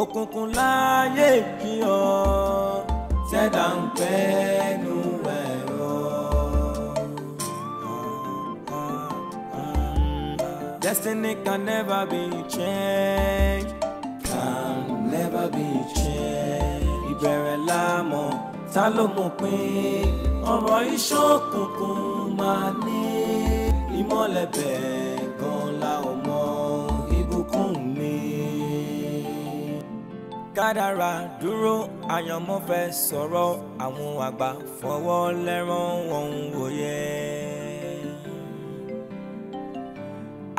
òkùnkùn láyé kí ọ tẹ́dá ń pẹ́nu ẹ̀rọ. Destiny can never be changed, can never be changed. Ìbẹ̀rẹ̀ lámọ̀ ta ló mọ̀ pé ọ̀rọ̀ ìṣókùnkùn máa ní ìmọ́lẹ̀ bẹ́ẹ̀ gan la ò mọ Ibukunmi. Kádàrá dúró àyànmọ́ fẹ́ sọ̀rọ̀ àwọn àgbà fọwọ́ lẹ́rán wọn wòye.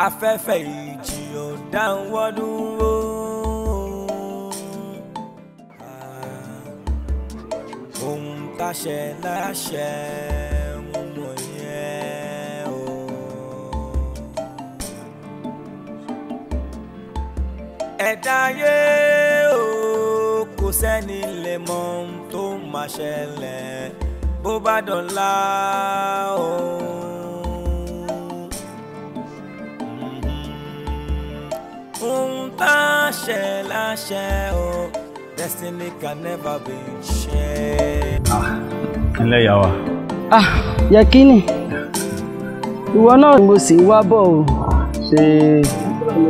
Afẹ́fẹ́ ìjì ò dáwọ́ dúró. Ohun táṣẹ láṣẹ wọn mọ̀ yẹn o. Ẹ̀dá ayé o kò sẹ́ni lè mọ ohun tó máa ṣẹlẹ̀ bó bá dọ̀la o. Ohun táṣẹ láṣẹ o. Destiny can never be changed. Ilé ìyá wa. Yẹkínì. Ìwọ náà mo sì wá bọ̀ o. Ṣé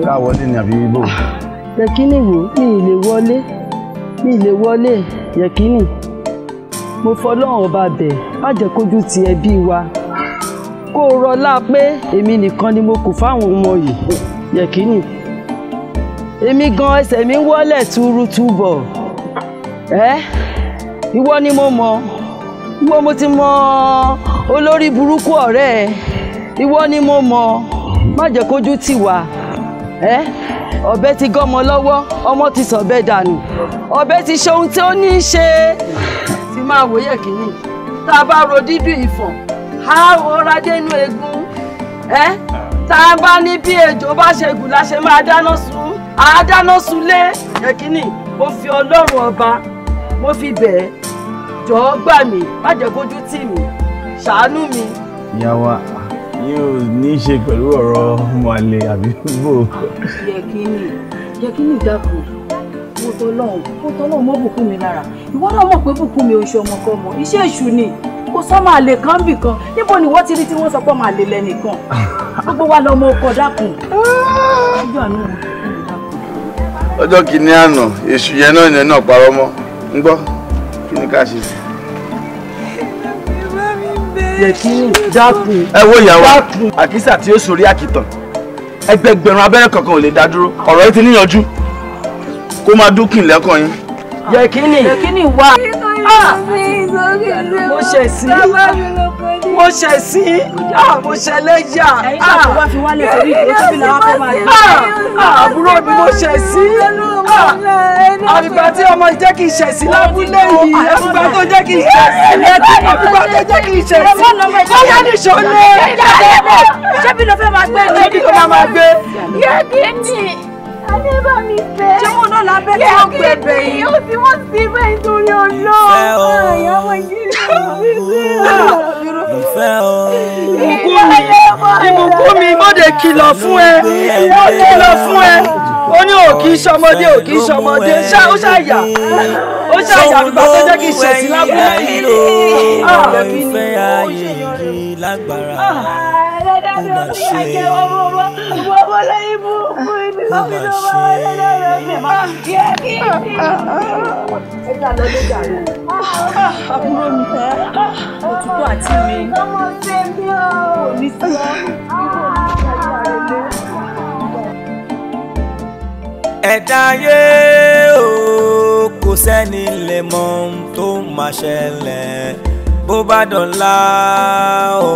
ká wọlé ni àbí bò? Yẹkínì wò mi ì lè wọlé Yẹkínì. Mo fọlọ́run ọba bẹ̀ má jẹ́ kójú ti ẹbí wa. Kó o rọlá pé èmi nìkan ni mo kù fáwọn ọmọ yìí Yẹkínì. Èmi gan ẹsẹ̀ mi wọlé túrútúbọ̀. Ìwọ ni mo mọ̀. Ìwọ mo ti mọ olórí burúkú ọ̀rẹ́ ẹ. Ìwọ ni mo mọ̀. Má jẹ́ kójú tì wá. Ọ̀bẹ ti gọ́mọ lọ́wọ́, ọmọ ti sọ̀bẹ dànù. Ọ̀bẹ ti ṣe ohun tí ó ní í ṣe. Ti máa wò Yẹkínì. Tá a bá ro dídùn ìfọ̀n, á rọra dénú egun. Tá a bá ní bí ejò bá ṣe gùn la ṣe máa dáná sun. Àádáná sunlé Yẹkínì. Mo fi Ọlọ́run ọba, mo fi bẹ̀ ẹ́. Jọ̀ọ́ gbà mí, má jẹ́ kójú tì mí. Ṣàánú mi. Ìyá wa yóò ní í ṣe pẹ̀lú ọ̀rọ̀ ọmọ àlè àbí bò. Yẹkínì dákun. Mo tọ́lọ́run mọ́ Bukunmi lára. Ìwọ náà mọ̀ pé Bukunmi oṣù ọmọkọ́mọ. Iṣẹ́ èṣù ni. Kò sọ́mọ àlè kan bì kan. Níbo ni wọ́n ti rí tí wọ́n sọ pé ọmọ àlè lẹ́nìkan? Gbogbo wa lọmọ ọkọ dákun. Ọjọ́ àná ọjọ́ kìíní àná èṣù yẹn náà parọ́ mọ́ ń gbọ́ kí ni ká ṣe. Yẹkínì dákun. Ẹ wo ìyàwó àkísà tí ó sórí àkìtàn ẹgbẹgbẹ̀rún abẹ́rẹ́ kankan ò lè dá dúró ọ̀rọ̀ yìí ti níyanjú kó máa dúkìn lẹ́kàn yín. Yẹkínì wá. Mo ṣẹ̀ sí. Mo ṣẹ̀ lẹ́yà. wá fi wálé torí ìdúró tí làwọn fẹ́ máa yẹ. Àbúrò mi mo ṣẹ̀ sí. Àgbà tí ọmọ jẹ́ kí n ṣẹ̀ sí lábúlé yìí. Àgbà tó jẹ́ kí n ṣẹ̀ sí. Àgbà tó jẹ́ kí n ṣẹ̀ sí. Bóyá ní ṣọlẹ̀. Ṣé bí ló fẹ́ máa gbé ní? Ṣé bí ló máa gbé? Yẹkínì. Adébá mi fẹ́. Ṣé wọn náà lábẹ́ tí wọ́n gbé bẹ̀ yìí? Ó ti wọ́n sí bẹ́ẹ̀ nítorí Ọlọ́run. Àyàwó yìí Ibukunmi mọ́dé kìlọ̀ fún ẹ. Ó kìlọ̀ fún ẹ. Ó ní ò kì í ṣọmọdé ó ṣàyà. Ó ṣàyà nígbà tó jẹ́ kí n ṣẹ̀ sí lábúlé yìí. Àbúrò mi òtútù àti mi. Ẹ̀dá ayé o kò sẹ́ni lè mọ ohun tó máa ṣẹlẹ̀ bó bá dọ̀la o.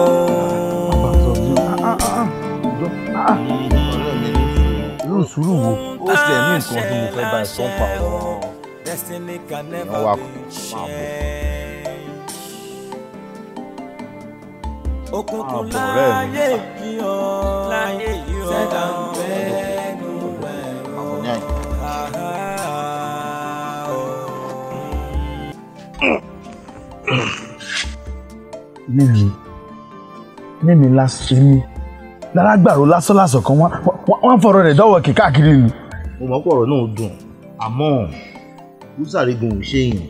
Irú sùúrù wo ó sì ẹ̀ ní nǹkan tí mo fẹ́ bá ẹ̀ sọ pa ọ̀rọ̀ Destiny can never be changed. Òkùnkùn láyé yìí o, ṣẹ̀dá ń bẹ́ẹ̀nu ẹ̀rọ. Mímí lásán ní lárágbàrò lásán kan wọ́n fọ̀rọ̀ rẹ̀ dọ́wọ́ kì káàkiri ìlú. Mo mọ̀ pé ọ̀rọ̀ náà dùn àmọ́ Búsàrí gan ò ṣe èèyàn.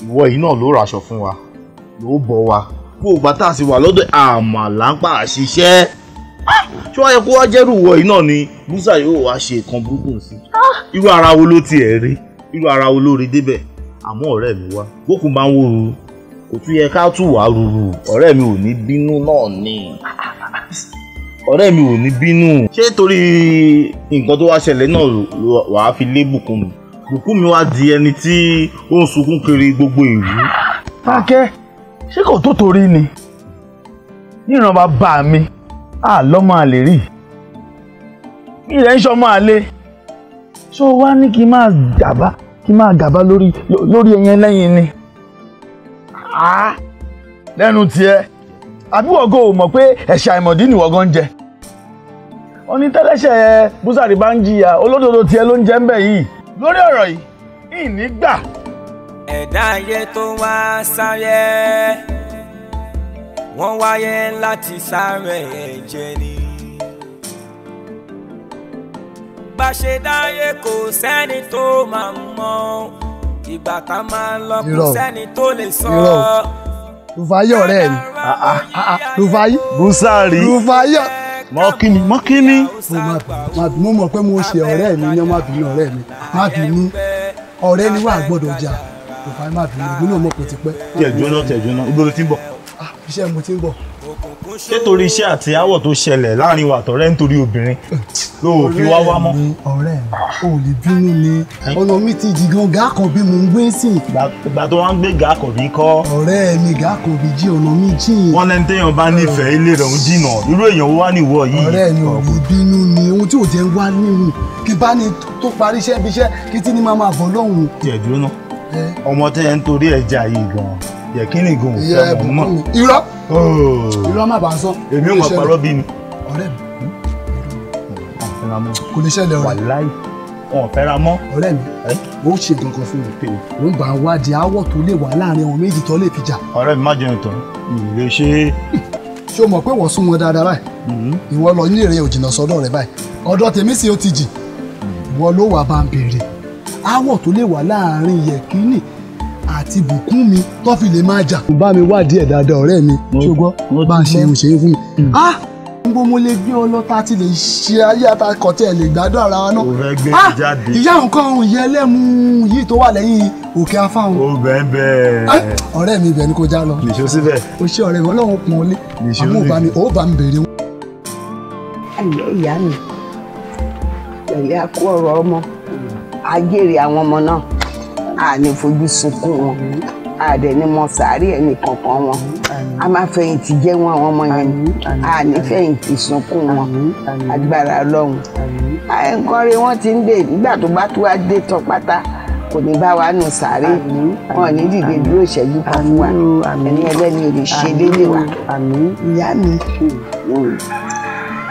Ìwọ yìí náà ló raṣọ fún wa, ló bọ́ wa. Kó o gbà tá a sì wà lọ́dọ̀ àmàlàǹpà àṣìṣẹ́. Ṣé wàá yẹ kó wá jẹ́rù ìwọ yìí náà ni Búsàrí yóò wá ṣe nǹkan burúkú sí? Irú ara wo ló tiẹ̀ rí? Irú ara wo ló rí débẹ̀? Àmọ́ ọ̀rẹ́ mi wá, bókun bá ń wó ruru, kò tún yẹ ká tún wá ruru. Ọ̀rẹ́ mi ò ní bínú náà ni. Ọ̀rẹ́ mi ò ní bínú. Ṣé torí nǹkan tó wá ṣẹlẹ̀ náà wàá fi lé Bùkúnmi? Bùkúnmi wá di ẹni tí ó ń sunkún kiri gbogbo ìlú. Fákẹ́, ṣé kò tó torí ni? Níran bàbá mi, lọ́mọ àlè rí. Ilẹ̀ ń ṣọmọ àlè. Ṣó wá ní kí n máa gàbá lórí ẹyẹn lẹ́yìn ni? Lẹ́nu tiẹ̀, àbí wọ̀gọ́ ò mọ̀ pé ẹ̀ṣẹ̀ àìmọ̀dí ni wọ̀gọ́ ń jẹ. Wọ́n ní tẹ́lẹ̀ṣẹ̀ Búsàrí bá ń jìyà, olódodo tiẹ̀ ló ń jẹ ń bẹ̀ yìí. Lórí ọ̀rọ̀ yìí, ìní gbà. Ẹ̀dá ayé tó wá sáyé, wọ́n wáyé láti sáré ẹ̀jẹ̀ ni. Bá ṣe dáyé kò sẹ́ni tó máa mọ̀, ìgbà tá máa lọ kò sẹ́ni tó lè sọ. Rúfáyé ọ̀rẹ́ mi. Rúfáyé. Búsàrí. Rúfáyé. Mọ́kíní. Mo mọ̀ pé mo ṣe ọ̀rẹ́ mi ní má bínú ọ̀rẹ́ mi. Má bínú. Ọ̀rẹ́ ni wà gbọ́dọ̀ jà. Rúfáyé má bínú. Ìbínú ọmọ kò ti pẹ́. Tẹ̀jóná. Ibo ló ti ń bọ̀? Iṣẹ́ mo ti ń bọ̀. Ṣé torí iṣẹ́ àti aáwọ̀ tó ṣẹlẹ̀ láàrin wa àtọ̀rẹ́ nítorí obìnrin ló fi wá wá mọ́? Ọ̀rẹ́ mi, ò lè bínú ni. Ọ̀nà mi ti jì gan Gàkànbí mò ń gbé sí. Ìgbà tó wá ń gbé Gàkànbí kọ́. Ọ̀rẹ́ mi Gàkànbí jí ọ̀nà mi jìn. Wọ́n lẹ́ni téèyàn bá nífẹ̀ẹ́ ilé rẹ̀ ń jìnà. Irú èèyàn wá níwọ̀ yìí. Ọ̀rẹ́ mi ò lè bínú ni. Ohun tí ò jẹ́ wá nínú. Kí bá ní tó parí iṣẹ́ bí iṣẹ́ kí tí ní máa bọ̀ lọ́hùn. Tiẹ̀ dúró ná. Ọmọ tẹ́ ẹ ń torí ẹja yìí gan. Yẹ kí ni gan fẹ́ mọ̀ mọ́. Irọ́ má bàa sọ. Èmi ò mọ̀ parọ́ bí mi. Ọ̀rẹ́ mi. Kò lè ṣẹlẹ̀ ọ̀rẹ́. Wàláì. Wọn ò fẹ́ra mọ́. Ọ̀rẹ́ mi, ó ṣe gangan fún mi. Ó ń bá wádìí aáwọ̀ tó lè wà láàrin àwọn méjì tó lè fi jà. Ọ̀rẹ́ mi má jẹun tán. Ìlè ṣe. Ṣé o mọ̀ pé wọ́n sún wọn dáadáa báyìí? Ìwọ lọ ní èrè òjìnà sọ́dọ̀ rẹ̀ báyìí. Ọ̀dọ̀ tèmi sì ó ti jì. Ìwọ ló wà bá ń béèrè. Aáwọ̀ tó lè wà láàrin Yẹ̀kínì àti Bùkúnmi tó fi lè máa jà. Bá mi wádìí ẹ̀ dáadáa ọ̀rẹ́ mi. Ṣùgbọ́n bá ń ṣe ìṣe fún mi. Gbogbo mo lè gbé ọ lọ́ta tí lè ṣe ayé àtàkọ̀ tí ẹ lè gbádùn ara wa náà. O fẹ́ gbé jáde. Ìyá nǹkan ọ̀hún ìyá ẹlẹ́mu yìí tó wà lẹ́yìn òkè afáhùn. O bẹ́ẹ̀. Ọ̀rẹ́ mi ibẹ̀ ni kò já lọ. Nìṣó síbẹ̀. O ṣe ọ̀rẹ́ mi Ọlọ́run pọ̀n lé. Àmọ́ ò bá mi bèrè. Ẹ̀lẹ́ ìyá mi, pẹ̀lẹ́ àkó ọ̀rọ̀ ọmọ, ajẹ́rìí àwọn ọmọ náà, àní fojú sunkún wọn, àdẹ̀ ni mo sàárì ẹnì kankan wọn, a máa fẹ̀yìntì jẹ́ wọn àwọn ọmọ yẹn, àní fẹ̀yìntì sunkún wọn, agbára Ọlọ́run. Nǹkan rí wọ́n ti ń dè nígbà tó bá tó wá dé tán pátá kò ní bá wa nù sàárè, wọn ò ní dìde dúró ìṣẹ́jú kan fún wa, ẹni ẹlẹ́ni ò lè ṣe délé wa. Ìyá mi,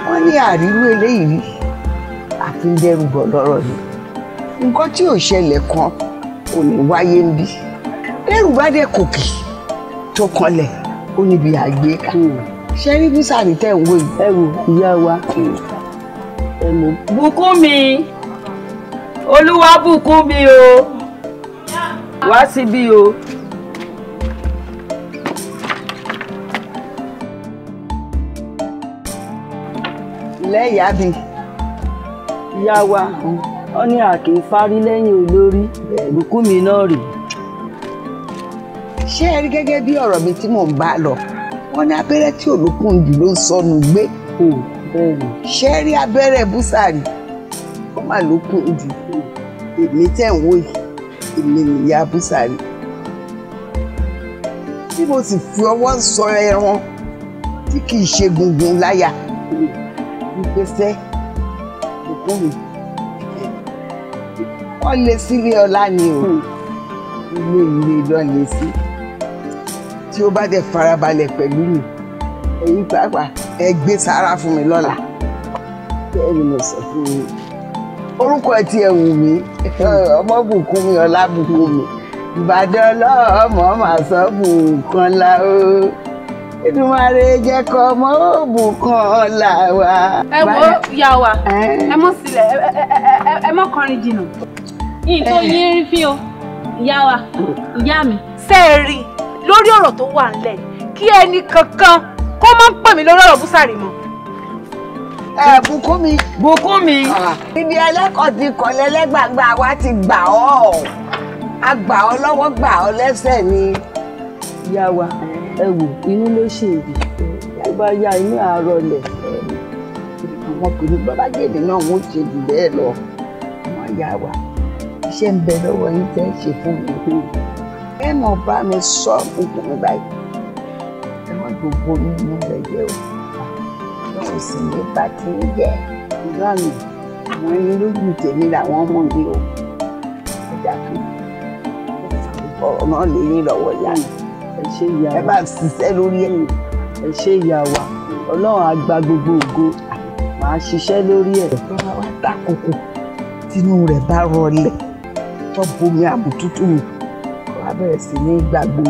wọ́n ní àrírú eléyìí rí àfi ń dẹ́rù bọ̀ lọ́rọ̀ ni. Nǹkan tí ò ṣẹlẹ̀ kan kò ní wáyé ń bí. Dẹ́rù bá dé kòkì tó kanlẹ̀ ó níbi àgbéká. Ṣé rí Búsàrí tẹ̀ ń wò yìí? Ẹ wò ìyá wa. Ẹ mọ̀. Bùkúnmi, Olúwa Bùkúnmi o, wá síbí o. Lẹ́yà bí. Ìyá wa, wọ́n ní àkè fárí lẹ́yìn olórí, Bùkúnmi náà rè. Ṣé ẹ rí gẹ́gẹ́ bí ọ̀rọ̀ mi tí mò ń bá lọ? Wọ́n ní abẹ́rẹ́ tí olùkún jù ló ń sọnù gbé. Ṣé ẹ rí abẹ́rẹ́ Búsàrí? Ó mà ló kún jù. Èmi tẹ̀ ń wò yìí, èmi nìyá Búsàrí. Tí mo sì fi ọwọ́ sọ ẹran tí kì í ṣe gungun láyà. Ìgbésẹ̀ Bùkúnmi. Wọ́n lé sílé ọlá ni o. Ilé ìwé lọ lé sí. Tí ó bá dẹ̀ farabalẹ̀ pẹ̀lú mi, ẹ̀yin pàápàá ẹ gbé sára fún mi lọ́la. Bẹ́ẹ̀ ni mo sọ fún mi. Orúkọ ẹ ti ẹ̀ wù mí, ọmọ Bùkúnmi ọlá Bùkúnmi. Ìbàdàn ọlọ́mọ màá sọ Bùkúnlá o. Èdùmàrè jẹ́ kọ́ ọmọ Bùkúnlá wa. Ẹ wo ìyá wa, ẹ mọ̀ sílẹ̀, ẹ mọ̀ kọrin jìnnà. yìí tó yín rí fí o ìyá wa ìyá mi. sẹ́ẹ̀rì lórí ọ̀rọ̀ tó wà ńlẹ̀ kí ẹnì kankan kó má pè mí lórí ọ̀rọ̀ Búsàrì mọ́. Bùkúnmi. Bùkúnmi. Ibi ẹlẹ́kọ̀ọ́ ti kọ̀lẹ́ lẹ́gbàgbà wa ti gbà ọ́. A gbà ọ́ lọ́wọ́ gbà ọ́ lẹ́sẹ̀ ni. Ìyá wa ẹ wò inú ló ṣe èdè tó bá yá inú àárọ̀ lẹ̀. Ọmọkùnrin bàbá jèdè náà wọ́n ṣe jù bẹ́ẹ̀ lọ. Ọmọ ìyá wa iṣẹ́ ń bẹ lọ́wọ́ yín tẹ́ ṣe fún mi. Ẹ mọ̀ bá mi sọ Bùkúnmi báyìí. Ẹ má gbogbo mi nínú rẹ̀ jẹ́ o. Lọ́wọ́ sì ní bá ti ń jẹ́. Ìgbà mi àwọn ẹni lójú tèmi làwọn ọmọ mi o. Ẹ dàbí ọ̀rọ̀ náà lè yín lọ́wọ́ ìyá mi. Ẹ ṣé ìyá wa. Ẹ bá ṣiṣẹ́ lórí ẹ̀. Ẹ ṣé ìyá wa. Ọlọ́run á gba gbogbo ògo. Màá ṣiṣẹ́ lórí ẹ̀. Bàbá wa dákòókò tínú rẹ̀ bá rọlẹ̀ tó bomi àbùtútù mi wàá bẹ̀rẹ̀ sí ní gbàgbó.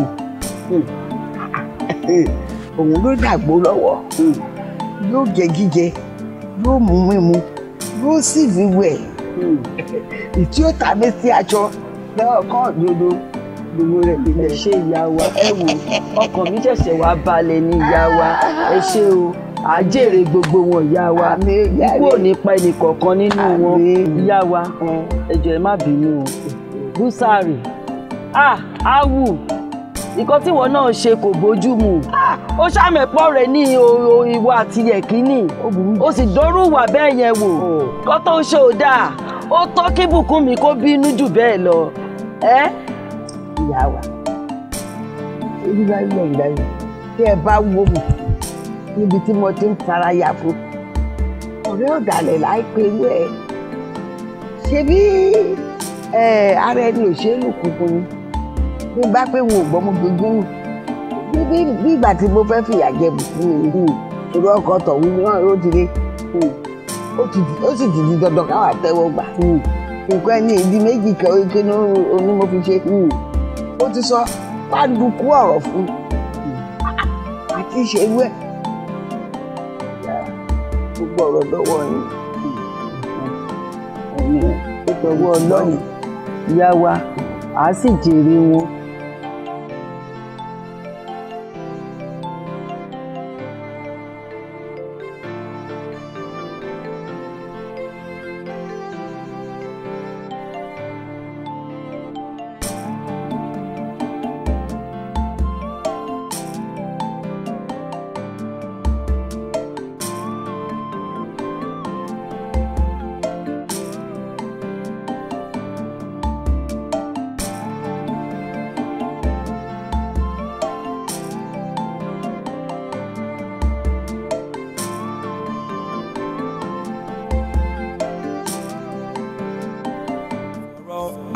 Òun ló dàgbò lọ́wọ́. Yóò jẹ jíjẹ, yóò mú mímu, yóò sì fi wẹ̀. Ìtí ó tàbí sí aṣọ lọ́ọ̀kan òdodo gbogbo rẹ̀ nílẹ̀. Ẹ ṣé ìyá wa. Ẹ wò ọkàn mi ṣẹ̀ṣẹ̀ wá balẹ̀ ní ìyá wa. Ẹ ṣé o. Àjèrè gbogbo wọn ìyá wa. Ikú ò ní pa ẹnì kọ̀ọ̀kan nínú wọn. Ìyá wa ẹ jọ̀ọ́ ẹ má bínú o. Búsàrì áwù nǹkan tí ìwọ náà ṣe kò bójú mu. Ó ṣàmẹ̀pọ̀ rẹ̀ ní ìwọ àti yẹ̀kínì. Ó sì dọ́rú ìwà bẹ́ẹ̀ yẹn wò. Kọ́ tó ṣe ò dáa. Ó tọ́ kí Bùkúnmi kó bínú jù bẹ́ẹ̀ lọ. Ìyá wa ebi bá yẹ ìdáyé tí ẹ bá wò mí níbi tí mo ti ń fara ya fún ọ̀rẹ́ ọ̀dàlẹ̀ láìpẹ́ irú ẹ̀ ṣe bí ara ẹni òṣèlú kúkú ni bí bá pé wọn ò gbọ́ mọ́ gbogbo nù bí ìgbà tí mo fẹ́ fìyà jẹ Bùkúnmi ni torí ọkọ̀ tọ̀hún náà ó ti dé ó sì ti di dandan káwá tẹ́wọ́ gbà nǹkan ẹni ìdí méjì kan oní mo fi ṣe ó ti sọ pàdùkú ọ̀rọ̀ fún àti ìṣèlú ẹ̀ gbogbo ọ̀rọ̀ lọ́wọ́ yín ìtọ́wọ́ Ọlọ́run ìyá wa àá sì jèrè wọn.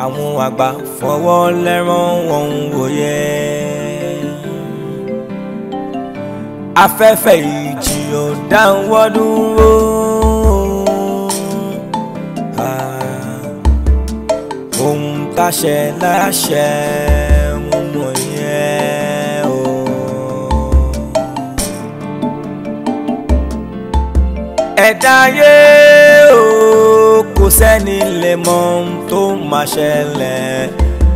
àwọn àgbà fọwọ́ lẹ́rán wọn ń wòye. Afẹ́fẹ́ ìjì ò dáwọ́ dúró. Ohun táṣẹ láṣẹ mo mọ̀ yẹn o. Ẹ̀dá ayé o kò sẹ́ni lè mọ ohun tó máa ṣẹlẹ̀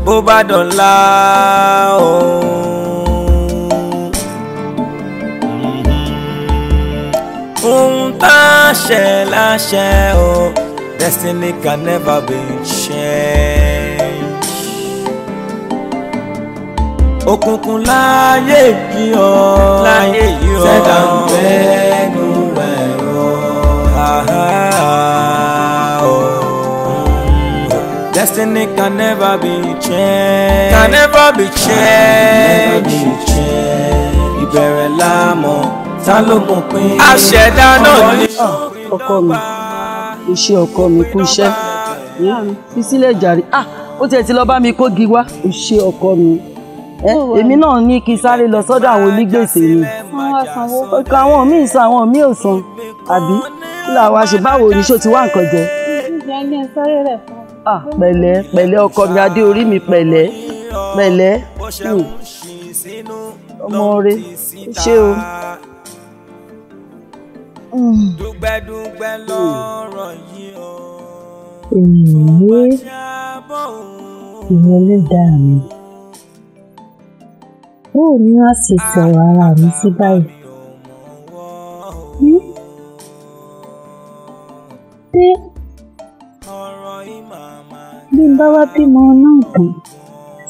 bó bá dọ̀la o. Ohun tá a ṣe láṣẹ o, destiny can never be changed. Òkùnkùn láyé yìí o, ṣẹ̀dá ń bẹ́nu ẹ̀rọ. Destiny can never be changed. Can never be changed. Ìbẹ̀rẹ̀ láàmú ta ló mọ̀ pín. Àṣẹ̀dá náà ni. Ọkọ mi iṣẹ́ ọkọ mi kú iṣẹ́ fi sílẹ̀ jàre. Ó tiẹ̀ ti lọ bá mi kógi wá. Iṣẹ́ ọkọ mi èmi náà ní kí sáré lọ sọ́dọ̀ àwọn onígbèsè ni. Ọkọ àwọn míì san àwọn míì ò san àbí kí làwọn àṣebáwo oníṣó ti wá nǹkan jẹ. Pẹ̀lẹ́ pẹ̀lẹ́ ọkọ mi adé orí mi pẹ̀lẹ́ pẹ̀lẹ́ ọmọ rẹ ṣé o. Dúpẹ́dúpẹ́ lọ́rọ̀ yìí o. ìyẹn ló dáa mi. Báwo ni wọ́n á sì sọ̀rọ̀ ara mi sí báyìí? Bí n bá wá bímọ náà tán,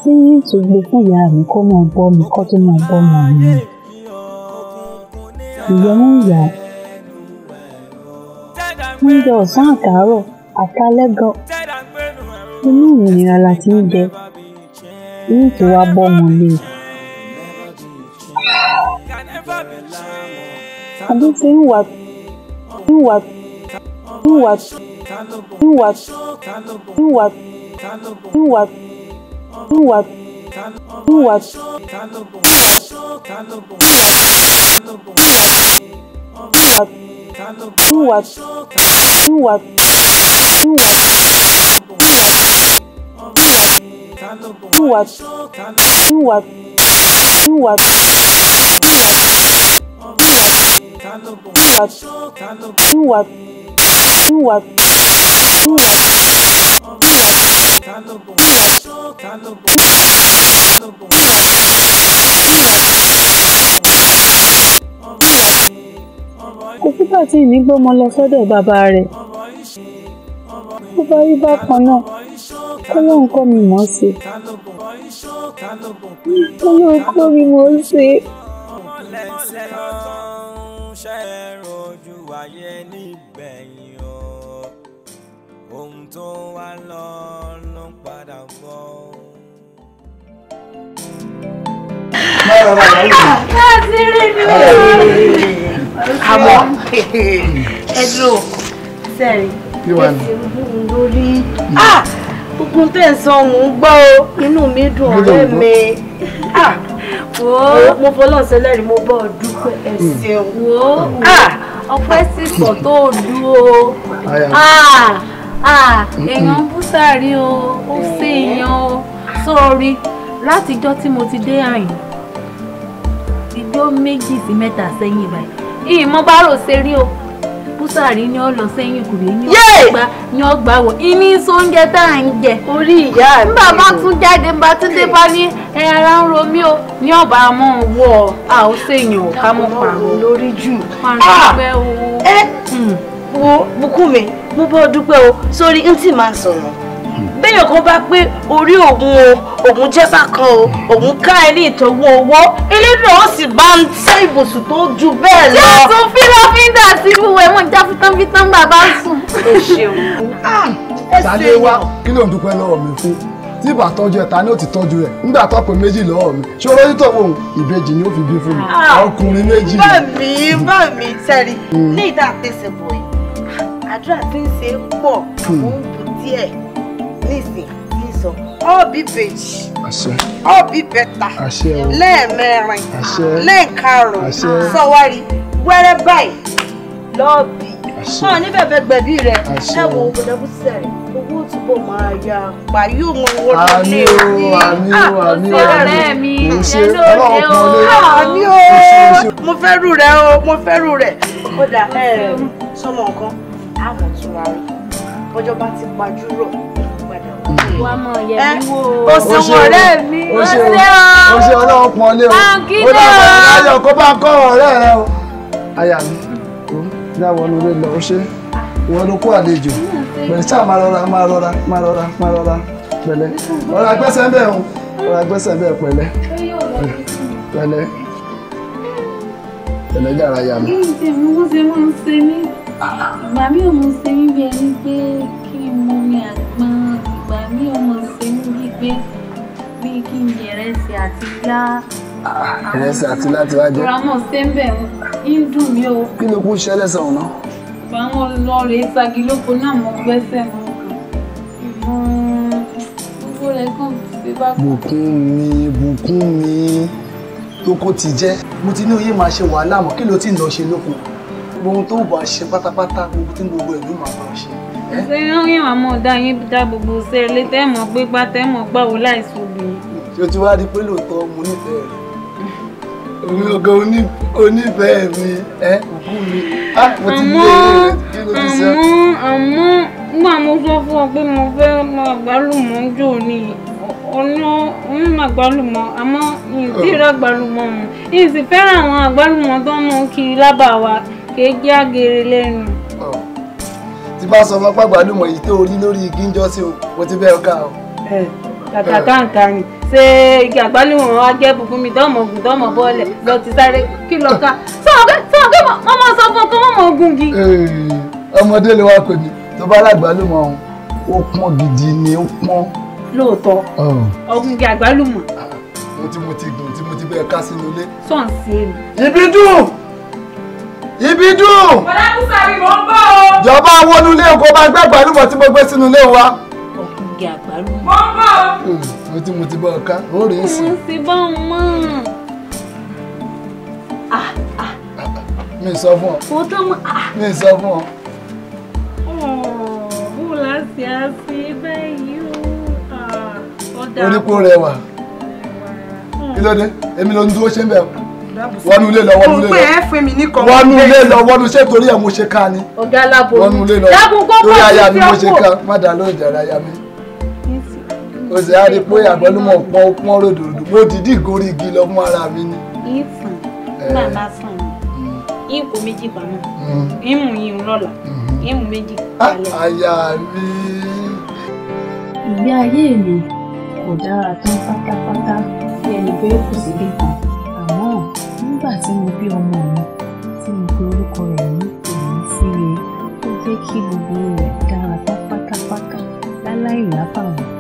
tí yín tó gbé fún ìyá mi kó máa bọ́ mi kó tó máa bọ́ ọmọ mi. Ìyá ń yà oúnjẹ ọ̀sán àtàárọ̀ àtàlẹ́ gan. Inú ìnira la ti ń jẹ. Yín tó wá bọ́ ọmọ lé. Adé ti ń wà kò sígbà tí ìní gbọ́mọ lọ sọ́dọ̀ bàbá rẹ̀. Ó bá rí bákan náà, kó lóun kọ́ mi mọ̀ ọ́ ṣe. Kó lóun kọ́ mi mọ̀ ọ́ ṣe. Ohun tó wà lọ ló ń padà bọ̀. Àmọ́ ẹ̀dùn sẹ́rí ẹ̀sìn lórí gbogbo tẹ̀ ń sọ òun gbọ́ o inú mi dùn ọ̀rẹ́ mi mo fọlọ́n sẹlẹ́rìí mo bọ́ dúpẹ́ ẹ̀sìn wo ọpẹ́ sísọ tó dúró èèyàn búsàrí o ó ṣe èèyàn o sórí látijọ́ tí mo ti dé àyìn ìjọ́ 2 sí 3 sẹ́yìn báyìí ìmọ̀ bá rò ṣe rí o búsàrí ni ó lọ sẹ́yìn kùrè ní ọgbà wọ̀ ìní sóúnjẹ tá à ń jẹ orí ìyá mi nígbà bá tún jáde bá tún dé bá ní ara ń ro mí o ní ọba mọ́ wọ a ó ṣèyàn ò ká mọ́ pààrọ̀ lórí jù wo Bùkúnmi mo bọ́ dúpẹ́ o sórí n tí máa ń sọ̀rọ̀ béèyàn kan bá pé orí òun jẹ́ bákan o òun ká ẹ ní ìtọ́wọ́ owó elédùn ó sì bá ń tẹ́ ibùsùn tó ju bẹ́ẹ̀ lọ. yóò tún fílọ́fíńdà sí ìwé mọ̀ já fítánfítán bàbá sùn. o ṣeun. sálé wá kí ló ń dúpẹ́ lọ́wọ́ mi fún tí ìbá tọ́jú ẹ̀ ta ni ó ti tọ́jú ẹ̀ nígbà tó pé 2 lọ́wọ́ mi ṣé olóyún tó wò ìbejì ni ó fi bí fún mi ọkùnrin 2. bá mi sẹ́rí ní ìdá àtẹ̀sẹ̀ bọ̀ yìí àdúrà tí ń ṣe pọ̀ àwọn òbí díẹ̀ nísìn ní sọ all be beige all be better lẹ́ẹ̀mẹrin lẹ́ẹ̀karùn-ún sọwárí wẹ́rẹ́ báyìí lọ́ọ̀bì ọ̀ ní bẹ̀bẹ̀ gbẹ̀bí rẹ̀ ẹ wo òbòdàbù sẹ̀rẹ̀ owó túbọ̀ máa ya pa yóò mọ owó lórí èmi ọ̀rẹ́ mi ṣe lóde o àmì o mo fẹ́ rú rẹ̀ o mo fẹ́ rú rẹ̀ ó dà sọmọ nǹkan àmọ̀ tún wa rí bọ́jọ́ bá ti pajú rọ̀ wà mọ̀ yẹ̀ mí wò ó ṣe ọ̀rẹ́ mi ó ṣe ọlọ́wọ́ pọ̀ lé o ó dábọ̀ láyọ̀ kó bá kọ́ ọ̀rẹ́ rẹ o aya mi ó dáwọ́ ló lè lọ ó ṣe ìwọ ló kó àlejò pẹ̀lú sáà máa rọra pẹ̀lẹ́ ọ̀rọ̀ agbẹ́sẹ̀ bẹ́ẹ̀ o ọ̀rọ̀ agbẹ́sẹ̀ bẹ́ẹ̀ pẹ̀lẹ́ dára ya mi. mo ṣe máa ń ṣe mí ìgbà mi ò mọ̀ ṣe mí bí ẹni pé kí n mú mi àgbọn ìgbà mi ò mọ̀ ṣe mí bí pé bí kí n jẹ ìrẹsì àti ilá. ìrẹsì àti ilá ti wá jẹ. ọ̀rọ̀ àmọ̀ ṣe ń bẹ̀ ń dùn mí o. kí ló kú ṣẹlẹ̀ sọ̀rọ̀ náà. àwọn lọ́ọ̀rẹ́ sagilóko náà mọ̀ gbẹ́sẹ̀ mọ́ gbogbo rẹ̀ kàn ṣe bá kọ́. Bùkúnmi tókó ti jẹ́ mo ti ní oyè máa ṣe wàhálà mọ́ kí ló ti ń lọ ṣe lóko ohun tó bá ṣe pátápátá gbogbo tí gbogbo ẹ̀mí máa bá ṣe. ṣé yín wàá mọ̀ dá yín dá gbogbo ṣe ilé tẹ́mọ̀ gbé gbá tẹ́mọ̀ gbáwo láìsí obìnrin. ṣé o ti wá rí pé lóòótọ́ mo nífẹ̀ẹ́ rẹ̀ omi ọgọ́ onífẹ̀ẹ́ mi Bùkúnmi mo ti gbé kí ló ti sẹ́. àmọ́ Nígbà mo sọ fún ọ pé mo fẹ́ mọ àgbálùmọ̀ ń jò ní ọ̀nà onímọ̀ àgbálùmọ̀ àmọ́ ìdíra àgbálùmọ̀ mu. Ìsì fẹ́ràn àwọn àgbálùmọ̀ tó ń mú kiri lábà wa kì í jẹ́ àgèrè lẹ́nu. Tí bá sọ fún àgbálùmọ̀ yìí tó rí lórí igi ń jọ́ sí o, mo ti bẹ́ẹ̀ ká o. Kàkà káǹkà ni ṣé igi àgbálùmọ̀ wa jẹ́ Bùkúnmi dọ́mọ̀ ogun dọ́mọ̀ bọ́ọ̀lẹ̀ lọ ti sáré kí lọ ká. Sọ̀rọ̀ mọ́mọ́ sọ fún ọkọ mọ́mọ́ ogun gi. Ọmọdé lè wá pè mí tó bá lágbálùmọ̀ ọ̀hún ó pọ́n gidi ni ó pọ́n. Lóòótọ́ ọ̀gùn igi àgbálùmọ̀. Mo ti gùn tí mo ti bẹ́ẹ̀ ká sínú ilé. Sọ̀nsì èmi. Ibi dùn! Ibi dùn! Bọ̀dá Bùsàrí mò ń bọ̀ o. Jọba wọnú ilé kó bá gbé àgbálùmọ̀ tí mo gbé sínú ilé wa. Ọ̀gùn igi àgbálùmọ̀. Mò ń bọ̀ o. Mo ti bọ̀ ká ó rèé sí. Mo ti bọ̀ mọ́. Mi sọ fún ọ. Mi sọ fún ọ. Bó láti àṣì báyìí o. Onípo rẹwà. Kí ló dé? Èmi ló ń dúró ṣe ń bẹ̀. Wọnú ilé lọ, wọnú ilé lọ. Mo pé ẹ fún mi ní kan. Wọnú ilé lọ, wọnú ṣé torí ẹ̀ mo ṣe ká ni. Ọ̀gá aláboyún. Wọnú ilé lọ. Torí aya mi mo ṣe ká. Má dà lórí ìjà aya mi. O sì á rí pé àgbálùmọ̀ pọ́n ròdòdò. Mo dìídì gorí igi lọ fún ara mi ni. Ìsàn nígbà lásán ni. Ìkó méjì pamọ́. Ìmù yìí lọ́la. Ìmù méjì kalẹ̀. Aya mi. Ìgbé ayé mi kò dára tán pátápátá bí ẹni pé kò sí bí kan. Àmọ́ nígbà tí mo bí ọmọ mi tí mo pe orúkọ rẹ̀ ní Ìmísíre, ó jẹ́ kí gbogbo rẹ̀ dára tán pátápátá láláì lábàwọ́n.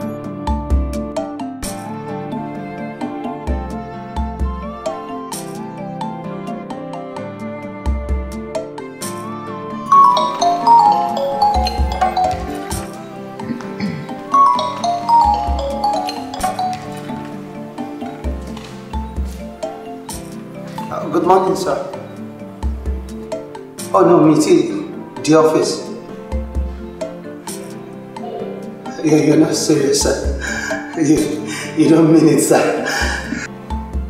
Good morning, sir. Oh no, me too. The office. You're not serious, sir. You don't mean it, sir.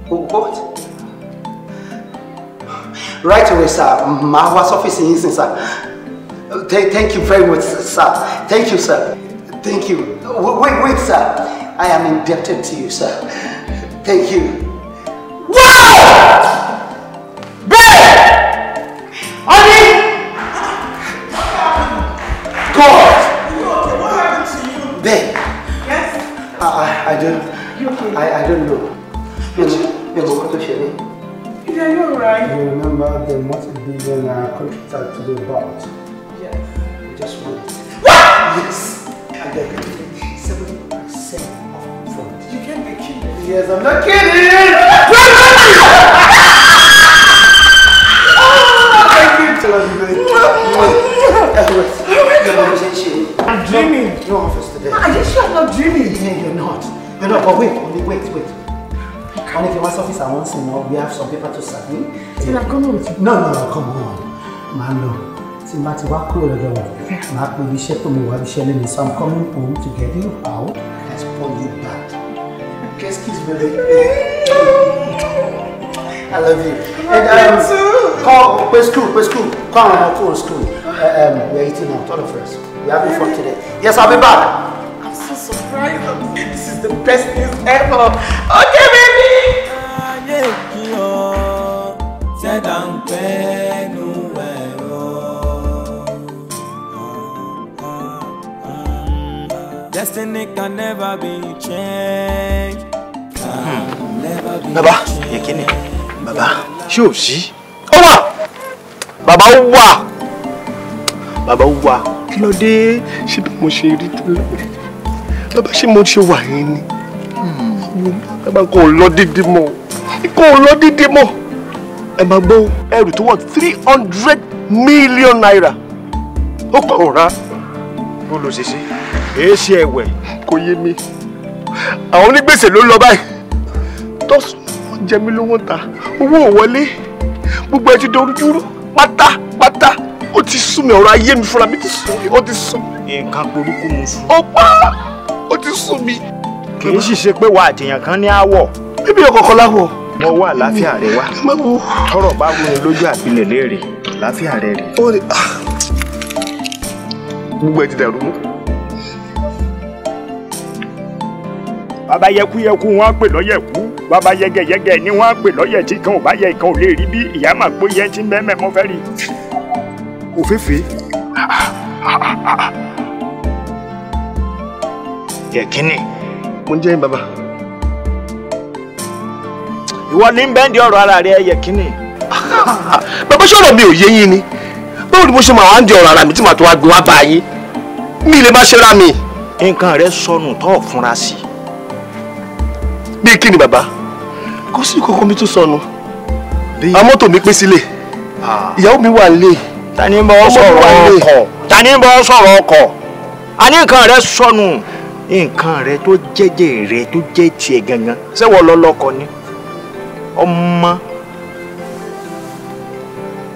What? Right away, sir. My office is in, sir. Thank you very much, sir. Thank you, sir. Thank you. Wait, sir. I am indebted to you, sir. Thank you. Wow! I don't know. Yeah, you're right. You remember the multi-billionaire contractor to the bought? Yes. I just want it. What? Yes. And they're going to get 70% off front. You can't be kidding. Yes, I'm not kidding. Thank you. I'm dreaming. No office today. Are you sure I'm not dreaming? Yeah, you're not. You're not. But wait. And if you want office, I want to know we have some paper to sign. Then I'm coming with you. No, come on. Man, no. See, Marty, what cool the door? Mark will be shaking me while sharing me. So I'm coming home to get you out and spoil you back. Excuse me. I love you. And call school. Call on school. We're eating now. Tell the first. We're having fun today. Yes, I'll be back. I'm so surprised. This is the best news ever. Okay, baby. Destiny can never be changed. Baba, yekini. Baba, ṣé o sí? Ó wà. Baba wà. Baba wà. Kí ló dé? Ṣé bí mo ṣe rí tẹ́lẹ̀? Baba ṣé mo ṣe wà yẹn ni? Baba kò lọ dídí mọ́. Ẹ máa gbọ́ ẹrù tó wọ́n 300 million naira. Ó pa ọ̀rá. Bó ló ṣe ṣe? Èé ṣe ẹ̀wẹ̀ kò yé mi. Àwọn onígbèsè ló lọ báyìí. Tọ́sùn wọ́n jẹ mí lówó ta. Owó ò wọlé. Gbogbo ẹ ti dorúdúrú pátápátá. Ó ti sún mi, ọ̀rọ̀ ayé mi fúnra mi ti sún mi. Ó ti sún mi. Nǹkan burúkú mu sùn. Ó ti sún mi. Kì í sì ṣe pé wà àtìyàn kan ní àwọ̀. Bíbí ọkọ̀ọ̀kan láwọ̀. Wọ́n wá àlàáfíà rẹ wá. Tọ́rọ̀ bá wúni lójú àbílẹ̀ léèrè. Àlàáfíà rẹ rè. gbogbo ẹ ti dẹ̀rú mú. bàbá yẹkuyẹku wọn pè lọ́yẹ̀kú bàbá yẹgẹyẹgẹ ni wọn pè lọ́yẹ̀ tí kan ò bá yẹ ìkan ò lè rí bí ìyá máa gbó yẹ tí mẹ́mẹ́ mọ́ fẹ́ rí. òféèfé. yẹ̀kínì. mo ń jẹ́ yín bàbá. ìwọ ní bẹ́ẹ̀ndì ọ̀rọ̀ ara rẹ yẹ̀kínì. bàbá sọ̀rọ̀ mi ò yé yín ni báwo ni mo ṣe máa wá ń di ọ̀rọ̀ ara mi tí màá tó wá gbé wá bá yín mi lè má ṣe ra mi. nǹkan rẹ sọnù tó fúnra sí. bí kí ni bàbá kò sí kókó mi tó sọnù amọ́tò mi pé sílé ìyàwó mi wà lé. ta ni ń bọ́ sọ̀rọ̀ ọkọ̀ ta ni ń bọ́ sọ̀rọ̀ ọkọ̀ a ní nǹkan rẹ sọnù nǹkan rẹ tó jẹ́jẹ́ rẹ tó jẹ́ tiẹ̀ gangan ṣé wọ́n lọ lọ́kọ ni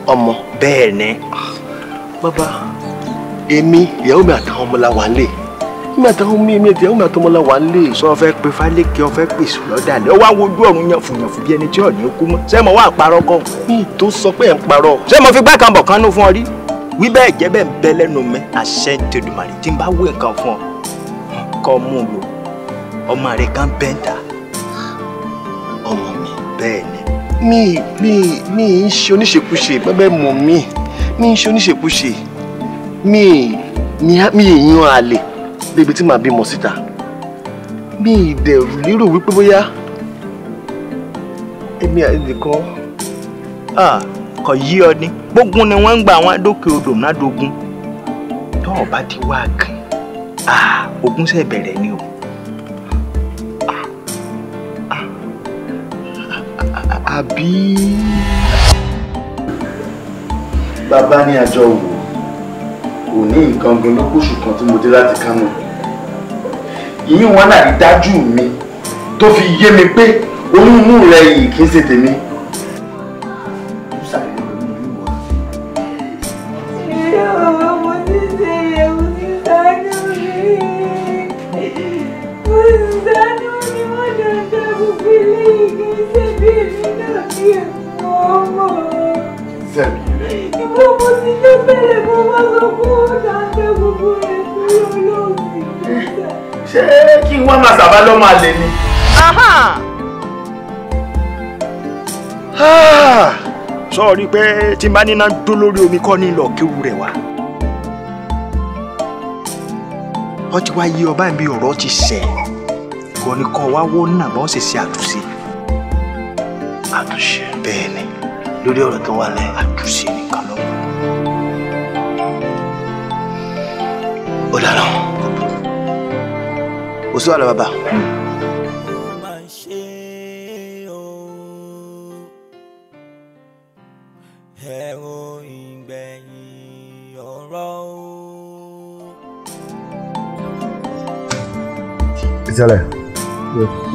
ọmọ bẹ́ẹ̀ ni. bàbá èmi ìyàwó mi àtàwọn ọmọ la wà lé mi àtàwọn mi ìyàwó mi àtàwọn ọmọ la wà lé. sọ fẹ́ pe fálékè ọ fẹ́ pèsè lọ́dàlẹ̀ ó wá wojú ọ̀run yànfùyànfù bí ẹni tí ò ní kú mọ́ ṣé mo wá parọ́ kọ́. mi tó sọ pé ẹ̀ ń parọ́. ṣé mo fi gbá kan bọ̀ kan nú fún ọ rí wí bẹ́ẹ̀ jẹ́ bẹ́ẹ̀ ń bẹ lẹ́nu mi àṣẹ tèdùmàrè tí ń bá wé nǹkan fún ọ kọ́ mú un lò ọmọ rẹ kan bẹ́ńtà ọmọ mi bẹ́ẹ̀ ni. mi ń ṣe oníṣekúṣe bẹ́ẹ̀ mọ̀ mi ń ṣe oníṣekúṣe mi yan àlè débi tí màá bímọ síta mi ìdẹ̀rù lérò wípé bóyá èmi àìdìkan. kò yí ọ ní gbógun ni wọ́n ń gba àwọn adókè odò nádogun tó o bá ti wá gan ogun ṣe bẹ̀rẹ̀ ni o. àbí bàbá ní àjọ wò kò ní nǹkan gan lókùsù kan tí mo dé láti Kánò ìyín wọn náà rí dájú mi tó fi yé mi pé oyún inú rẹ yìí kì í ṣe tèmi. ṣé kí n wá máa sábà lọ́ máa lè ní. sọ rí pé tí n bá níná dó lórí omi kọ́ ní lọ kéwu rẹ̀ wá. wọ́n ti wá yí ọba ìbí ọ̀rọ̀ ti sẹ̀ wọ́n ní kọ́ wá wó náà bá wọ́n sì ṣe àtúnṣe. àtúnṣe bẹ́ẹ̀ ni lórí ọ̀rọ̀ tó wà lẹ́yìn. àtúnṣe nìkan lọ. ó dáná kò sí wàhálà bàbá. Ìṣẹ̀lẹ̀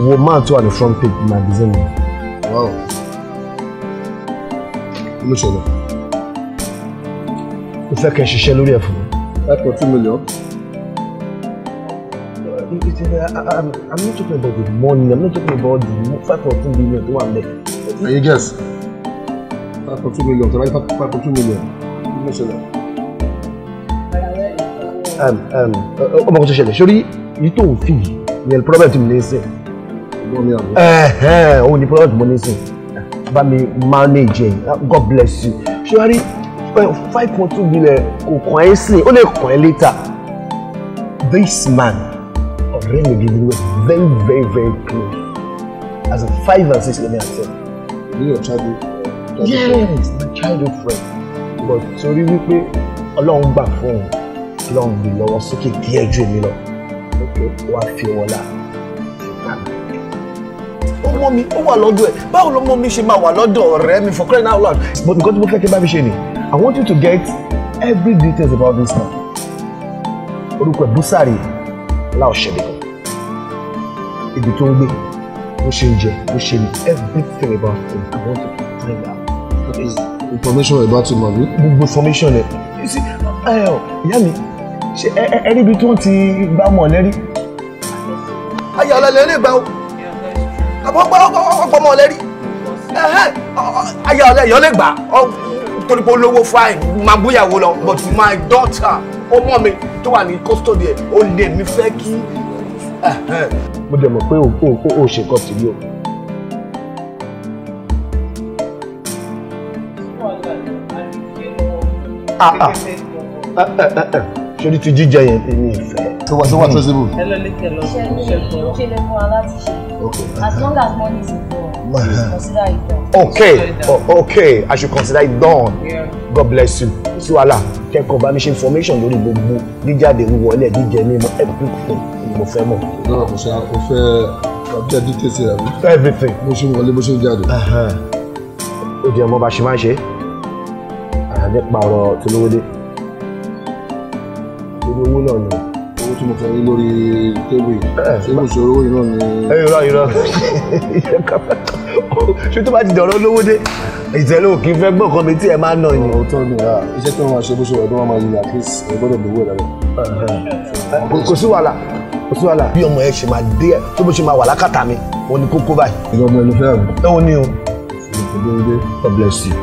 wo máa tó wà ní front page magazine. Wow. Ló ṣẹlẹ̀. Mo fẹ́ kẹ́ ṣiṣẹ́ lórí ẹ̀ fún mi. 5.2 million. I'm not talking about the money. I'm not talking about the 5.2 million tó wà nílẹ̀. Can you guess? 5.2 million. Tẹ̀lé 5.2 million. Ló ṣẹlẹ̀. Ọmọ kan tó ṣẹlẹ̀ sórí yìí tó ń fi yìí ni el problem tí mo ní sìn. Òun ni problem tí mo ní sìn. Bá mi manage ẹ̀, God bless you. Ṣé wàá rí 5.2 billion kò kàn ẹ́ sìn, ó lè kàn ẹ́ later. This man ọ̀rẹ́ mi gidi was very very very close. As a 5 and 6 let me accept. Your childhood? Yes, my childhood friend. But torí wípé Ọlọ́run gbà fún òun, Ọlọ́run gbé lọ́wọ́ sókè díẹ̀ ju èmi lọ. Wá fi wọlá ọmọ mi ó wà lọ́dọ̀ ẹ̀ báwo lọ́mọ mi ṣe máa wà lọ́dọ̀ ọ̀rẹ́ mi for crying out loud. But because mo fẹ́ kí n bá mi ṣe ni I want you to get every details about this man. Orúkọ ẹ̀ Búsàrì Láòṣèdè kan ibi tó ń gbé bó ṣe ń jẹ bó ṣe ní everything about him I want you to find out. Information about him abi. Gbogbo information ẹ̀ ìyá mi ṣe ẹni ibi tí wọ́n ti gbá mọ̀ lẹ́rí. Ayé ọ̀lẹ́lẹ̀ lè gbà ó. Àbọ̀gbọ́ mọ̀ lẹ́rí. Ayé ọ̀lẹ́yọ̀ lè gbà torí pé olówó fine máa bóyàwó lọ but my daughter ọmọ mi tó wà ní custody ẹ̀ ó lè mi fẹ́ kí mo dẹ̀ mọ̀ pé o ṣe nǹkan tìrí o. ṣé ti jíjẹ yẹn èmi ìfẹ́. So what's possible? Ṣe lè fún wa láti ṣe. As long as money is involved, consider it done. Okay, I should consider it done. Yeah. God bless you. Sí wàhálà kẹ́kọ̀ọ́ bá mi ṣe information lórí gbogbo jíjáde wíwọlé jíjẹ mímọ́ everything ni mo fẹ́ mọ̀. Náà kò ṣe o fẹ́ update details rẹ̀ mi. Everything. Bó ṣe wọlé bó ṣe jáde. Ó jẹ́ ọmọ bá ṣe máa ń ṣe. Àyàjẹ́ pààrọ̀ tí lówó dé. Torí owó náà ni. Owó tí mo fẹ́ rí lórí tébù yìí. Ṣé mo ṣe owó yìí náà ni? Irọ́. Ṣé tó bá ti dọ̀rọ̀ lówó dé? Ìtẹ́lẹ̀ ò kí n fẹ́ gbọ́ nǹkan mi tí ẹ máa ń nà ni. Òótọ́ ni iṣẹ́ tí wọ́n máa ṣe bó ṣe wà tó wọ́n máa yin at least ẹ gbọ́dọ̀ lówó rẹ̀. Kò sí wàhálà bí ọmọ ẹ ṣe máa dé tó bó ṣe máa wà lákàtà mi wọn ni kókó báyìí. Ìyá ọmọ ẹni fẹ́ rẹ̀. Ẹ wo ni o. God bless you.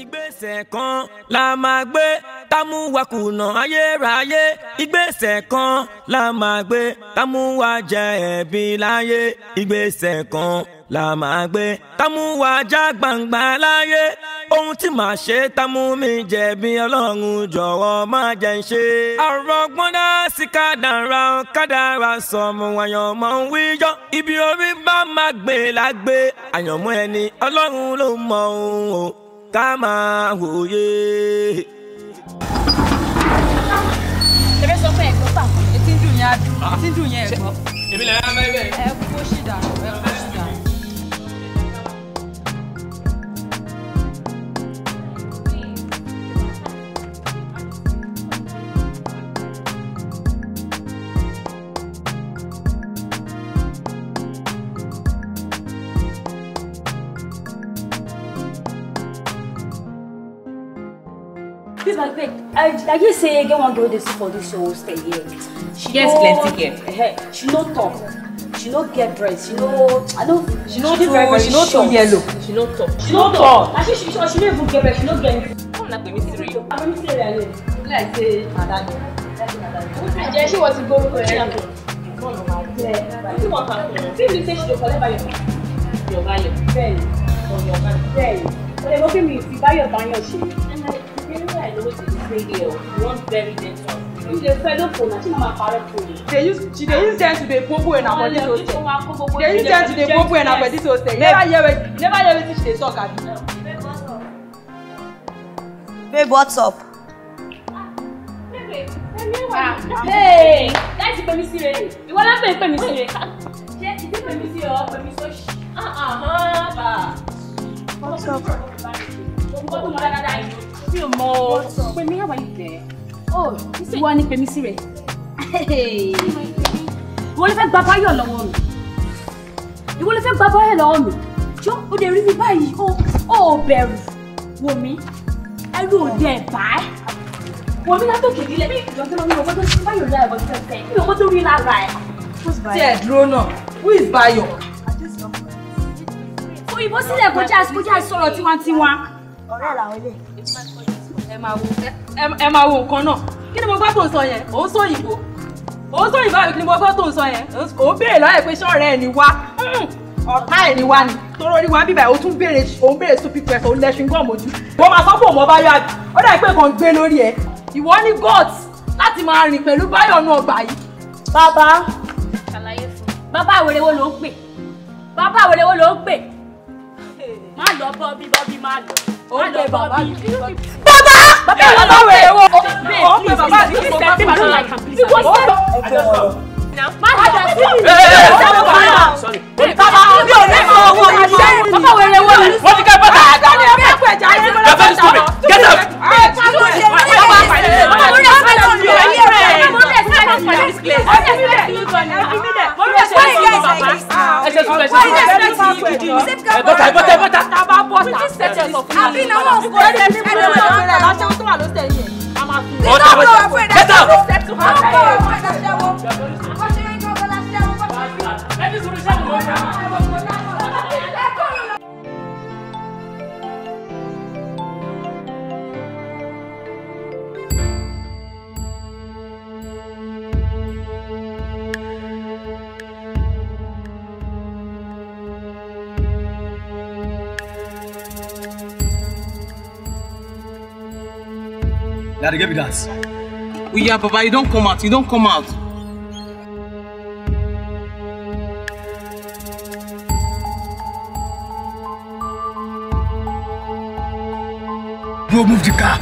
Ìgbésẹ̀ kan la máa gbé támú wa kùnà ayérayé. Ìgbésẹ̀ kan la máa gbé támú wa jẹ ẹ̀bi láyé. Ìgbésẹ̀ kan la máa gbé támú wa já gbangba láyé. Ohun tí màá ṣe támú mi jẹ̀bi Ọlọ́run jọ̀wọ́ má jẹ́ ń ṣe. Àrọ̀gbọ́n dá sí kádàrá sọmọ àyànmọ́ ń wíjọ́. Ibi orí bá máa gbé lágbé àyànmọ́ ẹni Ọlọ́run ló mọ ohun o ká máa wòye. Ṣebí sọ pé ẹ̀gbọ́n pàpọ̀ etí ń dùn yẹn á dùn etí ń dùn yẹn ẹ̀gbọ́n. Èmi lè rán bẹ́ẹ̀ bẹ́ẹ̀. Ẹ kó ṣì dànù ẹ kó ṣì dànù. Please, my babe, I just say get one girl they see for this show stay here. She Yes, plenty girl. She no talk. She no get breast. She no. I don't. She no too yellow. She no talk. She no talk. Actually, she no even get breast. She no get anything. Come na me three. I'm me three alone. Like say madam. Ajay, she want to go for her. Wetin wan happen? People say she dey collect by your value. Very. On your man. Very. But they go give me if you buy your banyo shit. I know it's a girl. You want very gentle. You dey fellow phone. I think I'm a parrot phone. She dey use them to dey popo in her body so stay. They use them to dey popo in her body so stay. Never hear wetin she dey talk abi. Babe, what's up? Hey, láti pè mí sí re. Ìwọ la pè mí sí re. Ṣé ìdí pè mí sí ọ pè mí sóṣì? What's up? Mi ò mọ̀ pé mi how are you there? Oh, ìwọ ni pè mí sí re. Ìwọ ló fẹ́ gba báyọ̀ lọ́wọ́ mi. Ìwọ ló fẹ́ gba báyọ̀ lọ́wọ́ mi. Jọ́ ó dẹ̀ rí mi báyìí. Ó bẹ̀rù. Wò mí. Ẹrú òde ẹ̀ bá ẹ́. Wò mí látòkè nílẹ̀ bí ìjọba mi ò gbọ́dọ̀ sí báyọ̀ lára ẹ̀bọ̀n tẹ̀tẹ̀. Mi ò gbọ́dọ̀ rí lára ẹ̀. Tí ẹ dúró náà, who is Bayo? Òyìnbó sílẹ̀ kọjá sọ̀rọ̀ tiwantiwa. Ọ̀rẹ́ làwọn ilé. Ẹ máa wo nǹkan náà. Kí ni mo gbọ́ tó ń sọ yẹn? Òun sọ òyìnbó. Òun sọ òyìnbó àbí kí ni mo gbọ́ tó ń sọ yẹn? Òun béèrè lọ́yẹ̀ pé ṣọ́ọ̀rẹ́ ẹ̀ ni wá. Ọ̀tá ẹ̀ ni wá ni. Tóró orí wa bíbá ẹ̀ òun béèrè stupid question òun lẹ́sìn gọ́ọ̀mù ojú. Wọ́n máa sọ fún òun Báyọ̀ àbí. Ó dà pé kàn gbé lórí ẹ̀. Ìwọ ní guts láti máa rìn pẹ̀lú Báyọ̀ náà gbà yìí. Bàbá. Ṣàlàyé fún mi. Bàbá àwèrè wo ló ń pè? Bàbá àwèrè wo ló ń pè? Má lọ bọ́bí má lọ. Ó lè bàbá mi. Bàbá! Bàbá ìwọ lọ wèrè wo. Ó pè bàbá mi kò bá mi lọ. Má padà sí mi. Bàbá mi ò ní kọ́ owó mi ṣe. Bàbá wèrè wo. Wọ́n ti kẹ́ bọ́tà. Àgbà ni ọ̀pẹ̀ ẹ̀kọ́ ẹ̀já yẹn mo lọ bá ta lọ. Get up! Daddy, give me that. We yeah, Papa, you don't come out. You don't come out. Bro, move the car.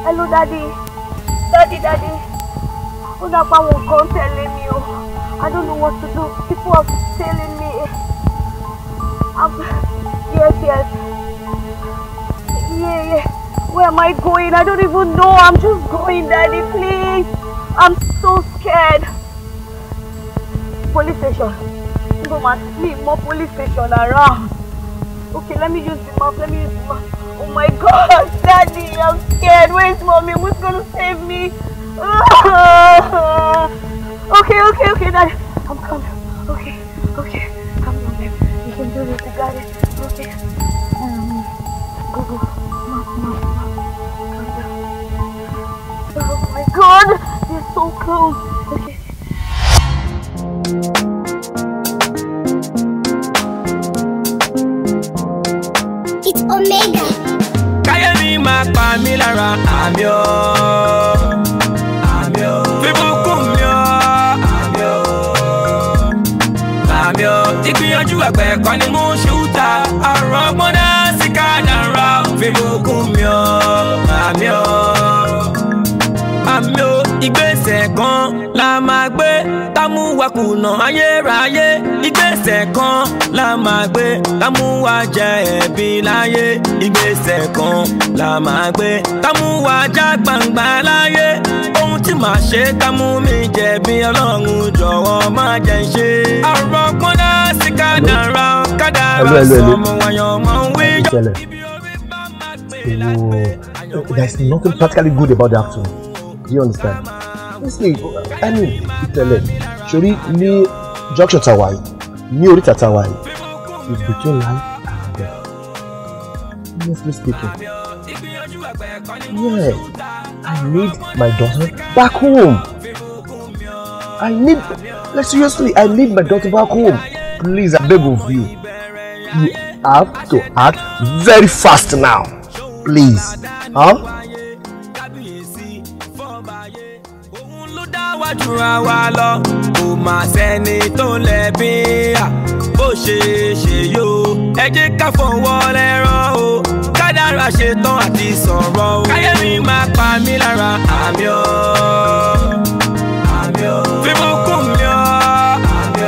Hello, Daddy. Daddy. I don't know what to do. People are telling me. Yes. Yeah. Where am I going? I don't even know. I'm just going, Daddy, please. I'm so scared. Police station. More police station around. Okay, let me use the map. Oh my God, Daddy, I'm scared. Where's Mommy? Who's gonna save me? Okay, Daddy. I'm coming. Okay. Come on, babe. You can do this. You got it. Okay. Go. Map. Calm down. Oh my God, they're so close. Okay. It's Omega. Kayemi ma pa mi lára àmì o. Ibukunmi o. Àmì o. Ìgbìyànjú ẹgbẹ́ kan ni mo ṣùtà. Àrùn ọgbọ́n náà sì ká dára. Ibukunmi o. Àmì o. Ìgbésẹ̀ kan la máa gbé. Támú wa kùnà ayérayé. Ìgbésẹ̀ kan la máa gbé. Támú wa jẹ ẹ̀bi láyé. Ìgbésẹ̀ kan la máa gbé. Támú wa já gbangba láyé. Ohun tí màá ṣe támú mi jẹ̀bi Ọlọ́run jọ̀wọ́ má jẹ́ ṣe. Àrùn kan náà sí kádàrá. Kádàrá sọmọ wáyọ̀ máa ń wí. There's nothing practically good about the afternoon. Do you understand? Listen, I mean, Shori, ní junction tawai, ní oríta tawai, is between life and death. Honestly speaking, yeah, I need my daughter back home. I need my daughter back home. Please, I beg of you. You have to act very fast now. Please, huh? Wájúra wa lọ, kò máa sẹ́ni tó lẹ́bi bó ṣe yóò. Ẹ jẹ́ ká fọwọ́ lẹ́rọ̀ o, kádàrá ṣetán àti sọ̀rọ̀ o. Káyẹ̀mí máa pa mí lára àmì o. Ibukunmi o. Àmì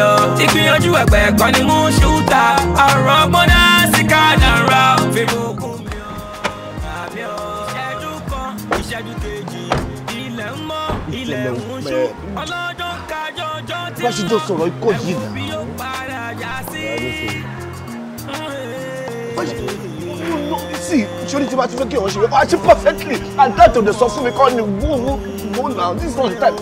o. Ìgbìyànjú ẹgbẹ́ kan ni mo ṣùtà. Àrùn ọgbọ́n náà sì kádàrá. Ibukunmi o. Àmì o. Ìṣẹ́jú kan, ìṣẹ́jú kejì. Bá ṣe jọ sọ̀rọ̀ ikọ̀ yìí náà. See, ṣé tí bá ti fẹ́ kí ọ̀hún ṣe wọ́n ṣe perfectly and that to the sọ fún mi kọ́ ni wo now this is not the time.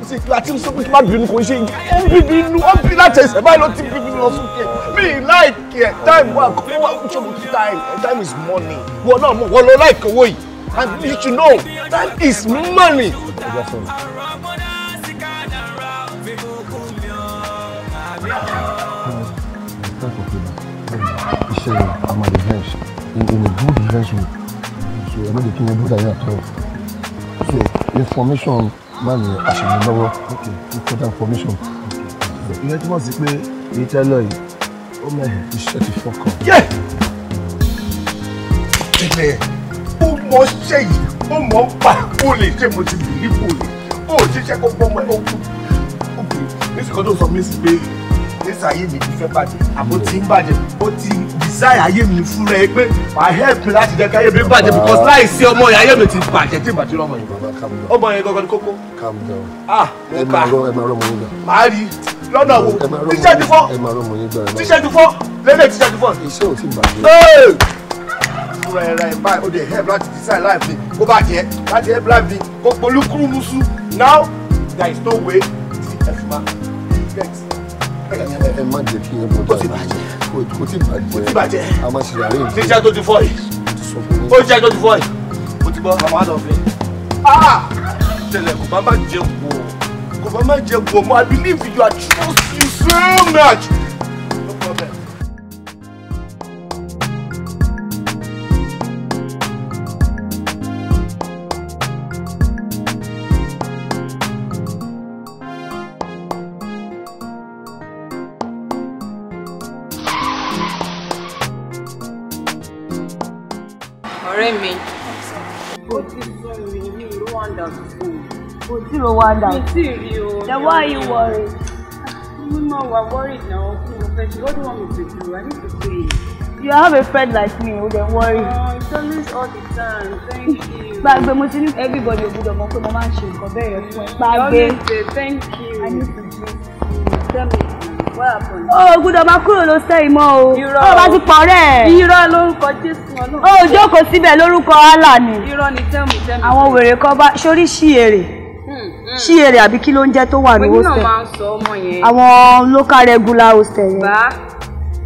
Sí, láti sọ pé kí má bínú kò ń ṣe ó ń bí bínú ó ń bí láti ẹsẹ̀ báyìí ló ti bí bínú lọ sókè mi láìkì ẹ̀ time wà kó wà ṣòwò time is money wọ́n náà mọ̀ wọ́n lọ láìkì owó yìí and you should know time is money. Iṣẹ́ àmà revenge in a good revenge way so I no dey kill anybody at all so information man àṣìlè lọ́wọ́ important information. Ìyẹn tí wọ́n sì pé èyí tẹ́ lọ yìí ó mẹ́rin iṣẹ́ ti fọ́kàn. Ilẹ̀ ó mọ ṣe yìí ó mọ pa ó lè ṣe mo ti bì nípò rẹ̀ ó ṣiṣẹ́ kó gbọ́ mọ́ ẹ̀ ó kú. Nísìkò tó sọ mí sí pé nísà ayé mi ti fẹ́ bàjẹ́ àbó ti ń bàjẹ́ ó ti desire ayé mi fúnra ẹ pé wà help me láti jẹ́ ká ayé mi bàjẹ́ because láìsí ọmọ yẹn ayé mi ti bàjẹ́ tí ìbàjẹ́ lọ́mọ yẹn. Ọmọ yẹn gangan ni kókó. Calm down. Mo kà máa rí lọ́nà wo tíṣẹ́ ti fọ́ lélẹ̀ tíṣẹ́ ti fọ́. Iṣẹ́ ò tí ì bàjẹ́. Fúnra ẹ̀ ra ẹ̀ báyìí ó dẹ̀ help láti desire life mi kó bàjẹ́ láti help life mi kó polúkúrú musu now there is no way tí ẹ fi máa get. ẹ má jẹ́ kí ẹ mọ̀ dáadáa. Kò tí bàjẹ́. A máa ṣe àárín ìdílé. Ṣé tó ti fọ́ yìí? Ó jẹ́ tó ti fọ́ yìí. Mo ti gbọ́ àwọn àdọ̀ mi. Tẹ̀lẹ̀ kò bá má jẹ kú o. Kò bá má jẹ kú o. Mo I believe you are trust you so much. No problem. Ọ̀rẹ́ mi. Kò tí sọ mi ní Rwanda fún. Kò tí Rwanda. Mi tí rí o. Then why are you worried? I'm not worried now. What do you want me to do? I need to pay. You have a friend like me who dey worry. It's always all the time. Thank you. Gbàgbé mo ti ní everybody ò gbọ́dọ̀ mọ̀ pé mo máa ń ṣe nǹkan bẹ́ẹ̀ yẹn fún ẹ. Gbàgbé. You always say thank you. I need to do. Tell me what happened. Ó gbọ́dọ̀ máa kúrò ló sẹ́yìn mọ́ o. Irọ́. Ó bá ti pọ̀ rẹ̀. Irọ́ lórúkọ Jésù Ọlọ́run. Ó jókòó síbẹ̀ lórúkọ Allah ni. Irọ́ ni tell me. Àwọn wèrè kan bá sórí ṣíèrè. Ṣíèrè àbí kí ló ń jẹ́ tó wà ní hostel. Pẹ̀lú náà máa ń sọ ọmọ yẹn. Àwọn local regular hostel yẹn. Bá.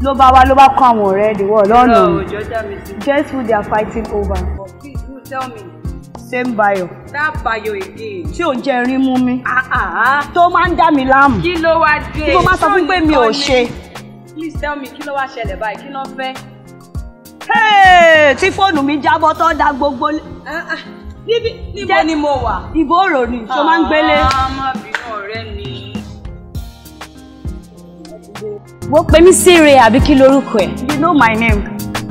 Ló bá wá ló bá kọ́ àwọn ọ̀rẹ́ ẹ̀dínwó lọ́nà. Guess who they are fighting over? Please do tell me. Same Bayo. That Bayo again. Ṣé ò jẹ́ rí mú mi? Tó máa ń dá mi láàmú. Kí ló wá dé? Tí mo máa sọ fún pé mi ò ṣe. Please tell me kí ló wá ṣẹlẹ̀ báyìí? Kí ló fẹ́? Tí fóònù mi jábọ́ tó dá gbogbo. Níbo ni mo wà? Ìbò òrò ni tó máa ń gbélé. Má bínú ọ̀rẹ́ mi. Wọ́n pè mí Sire àbí kí lorúkọ ẹ̀? You know my name.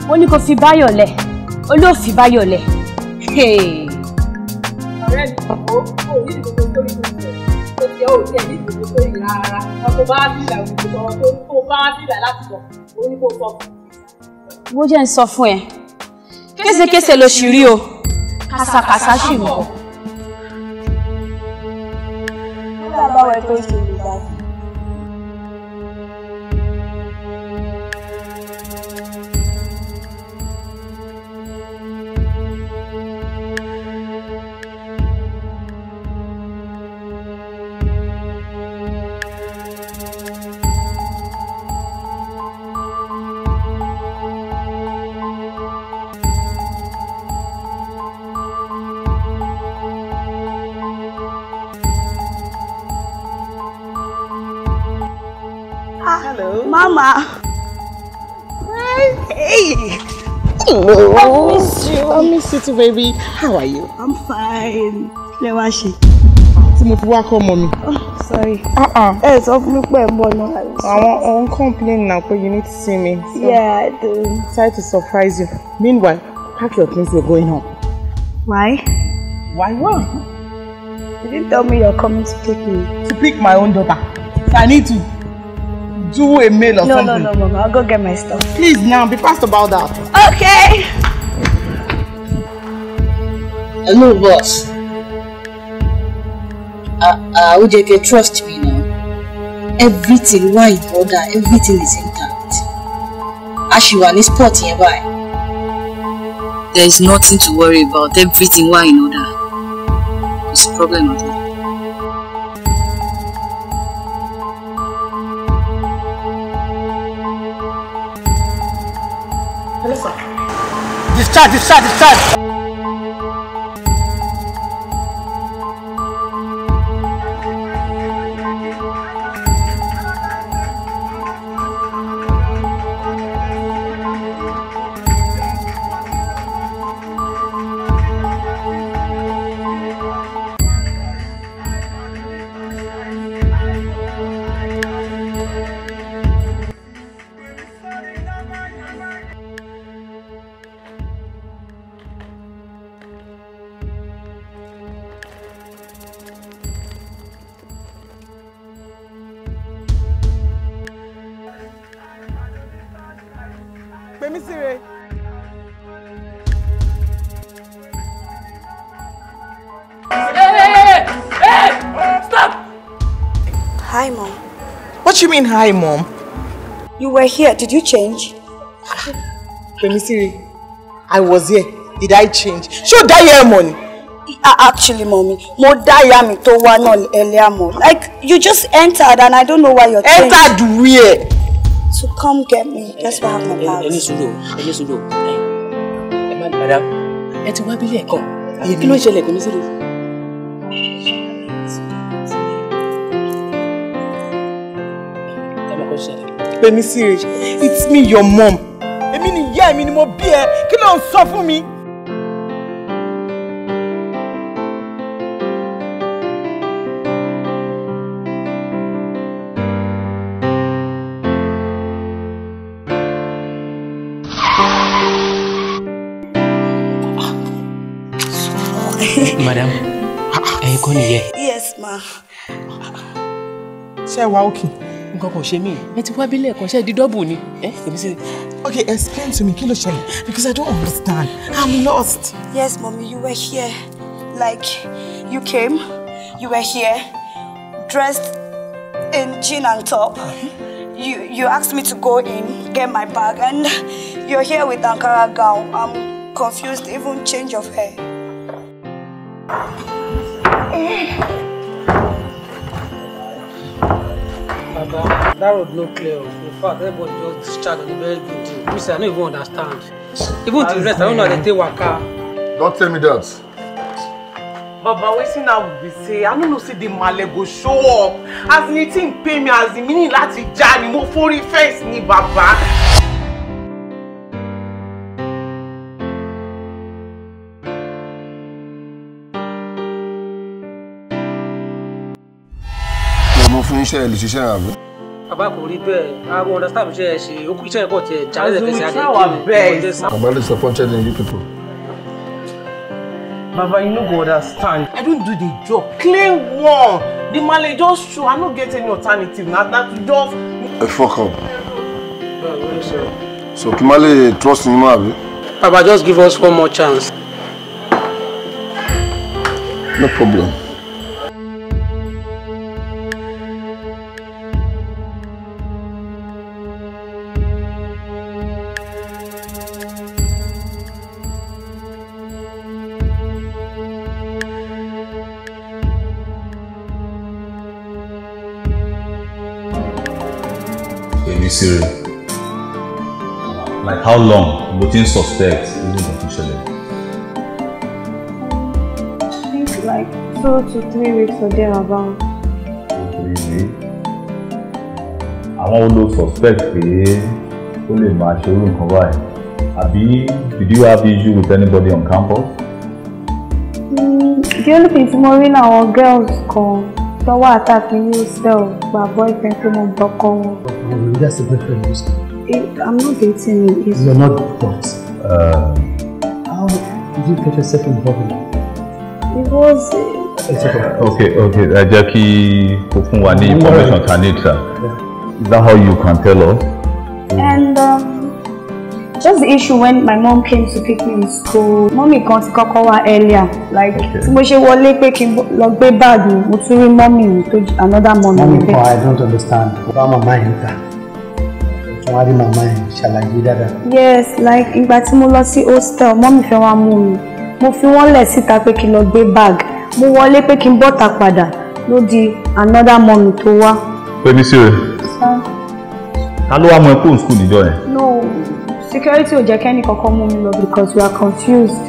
Ó ní kó fi Báyọ̀ lẹ̀. Olóòfì Báyọ̀ lẹ̀. Ọ̀rẹ́ mi, ó ní ìdòdó tó ní ìdòdó. Ó ti ọ̀ tí ẹ̀ ní ìdòdó tó yìí rárá. Ọkọ̀ bá sílẹ̀ òdòdó tó bá sílẹ̀ láti bọ̀. Ó ní kó sọ fún mi. Wọ́n jẹ́ ń sọ fún ẹ. Késekése ló ṣì rí o. Kàsàkàsà ṣì ń bọ̀. Nígbà báwo ẹ tó ṣe lè dá sí? Hello. Mama. Hey. Hello. I miss you. I miss you too, baby. How are you? I'm fine. Lewashi. Tí mo fi wá kọ́ ọmọ mi. Sorry. Ẹ sọ fún mi pé ẹ ń bọ̀ náà. Àwọn complain now, but you need to see me. So yeah, I do. Try to surprise you. Meanwhile, pack your things. We're going home. Why? Why what? You didn't tell me you're coming to take me. To pick my own daughter. So I need to do a mail or something. No, Mama. I'll go get my stuff. Please, now be fast about that. Okay. Hello, boss. Ojeke, trust me now. Everything right in order, everything is intact. Ashiwa ni spot here by. There is nothing to worry about. Everything right in order. It's a problem at all. Hello, sir. Discharge. Sire. Hey! Stop! Hi, Mom. What you mean, hi, Mom? You were here. Did you change? Sire, I was here. Did I change? Should I hear money? Actually, mommy, mo daya mi to wa no earlier mo. Like you just entered and I don't know why you're entered where? So come get me. That's why I have my bags. Any sudo. Madam, ẹ ti wá bí lẹ́ẹ̀kan. Kí ló ṣẹlẹ̀ kò ní sílẹ̀? Let me see. It's me, your mom. Èmi ni ìyá èmi ni mo bí ẹ. Kí ló ń sọ fún mi? Madam, ẹ̀yin kọ́ nìyẹn. Yes, ma. Ṣé wá okay? Nǹkan kò ṣe mí. Ẹ ti wá bí lẹ́ẹ̀kan ṣe di double ni. Èmi sì. Okay, explain to me kí ló ṣẹlẹ̀ because I don't understand. I'm lost. Yes, mommy, you were here. Like you came, you were here, dressed in jean and top. You asked me to go in, get my bag, and you're here with Ankara gown. I'm confused, even change of hair. Baba, that road no clear. In fact, everybody just discharged on a very good deal. I don't even understand. Even the rest, I don't know how they take waka. Don't tell me that. Baba, wetin I will be say? I don't know say the male go show up. As in the thing pay me, as the meaning láti já ni mo forí face ni Baba. Iṣẹ́ lè ṣiṣẹ́ àbí. Baba kò rí bẹ́ẹ̀. I will understand iṣẹ́ ṣe. Ó kú iṣẹ́ ẹ̀kọ́ tiẹ̀ jáde lẹ́kẹ̀sẹ̀ àdé kí. I'm very disappointed in you people. Baba, you no go understand. I don't do the job. Clean one. The male just show. I don't get any alternative. Not to just. Fuck up. So Kimale trust in you, Baba, just give us one more chance. No problem. Like how long would you suspect even officially? I think like 2 to 3 weeks or thereabout. 2 to 3 weeks. Àwọn ló suspect pé ó lè máa ṣe irú nǹkan báyìí. Àbí did you have issue with anybody on campus? The only thing mo rí náà girls kan tó wà attacking you self by boyfriend tó mo gbọ́kọ́ wọn. That's a boyfriend. I'm not dating him. You're not what? How did you get yourself involved in it? It was. Okay. Ẹ jẹ́ kí o fún wa ní information ta need, sir. Is that how you can tell us? And just the issue when my mom came to pick me in school. Mommy kan ti kọ́kọ́ wá earlier. Like tí mo ṣe wọlé pé kí n lọ gbé bag mi, mo tún rí mommy mi tó another mommy. Mommy, I don't understand. Bá mama yẹn ta. Wọ́n rí mama yẹn ṣàlàyé dáadáa. Yes, like ìgbà tí mo lọ sí hostel, mommy fẹ́ wá mú mi. Mo fi wọ́n lẹ̀ síta pé kí n lọ gbé bag. Mo wọlé pé kí n bọ́ta padà. Ló di another mommy tó wá. Pẹ̀lú sí rẹ̀. Ta ló wá mú ẹ kúrò school níjọ́ yẹn? No, security ò jẹ́ kẹ́ni kankan mú mi lọ because we are confused.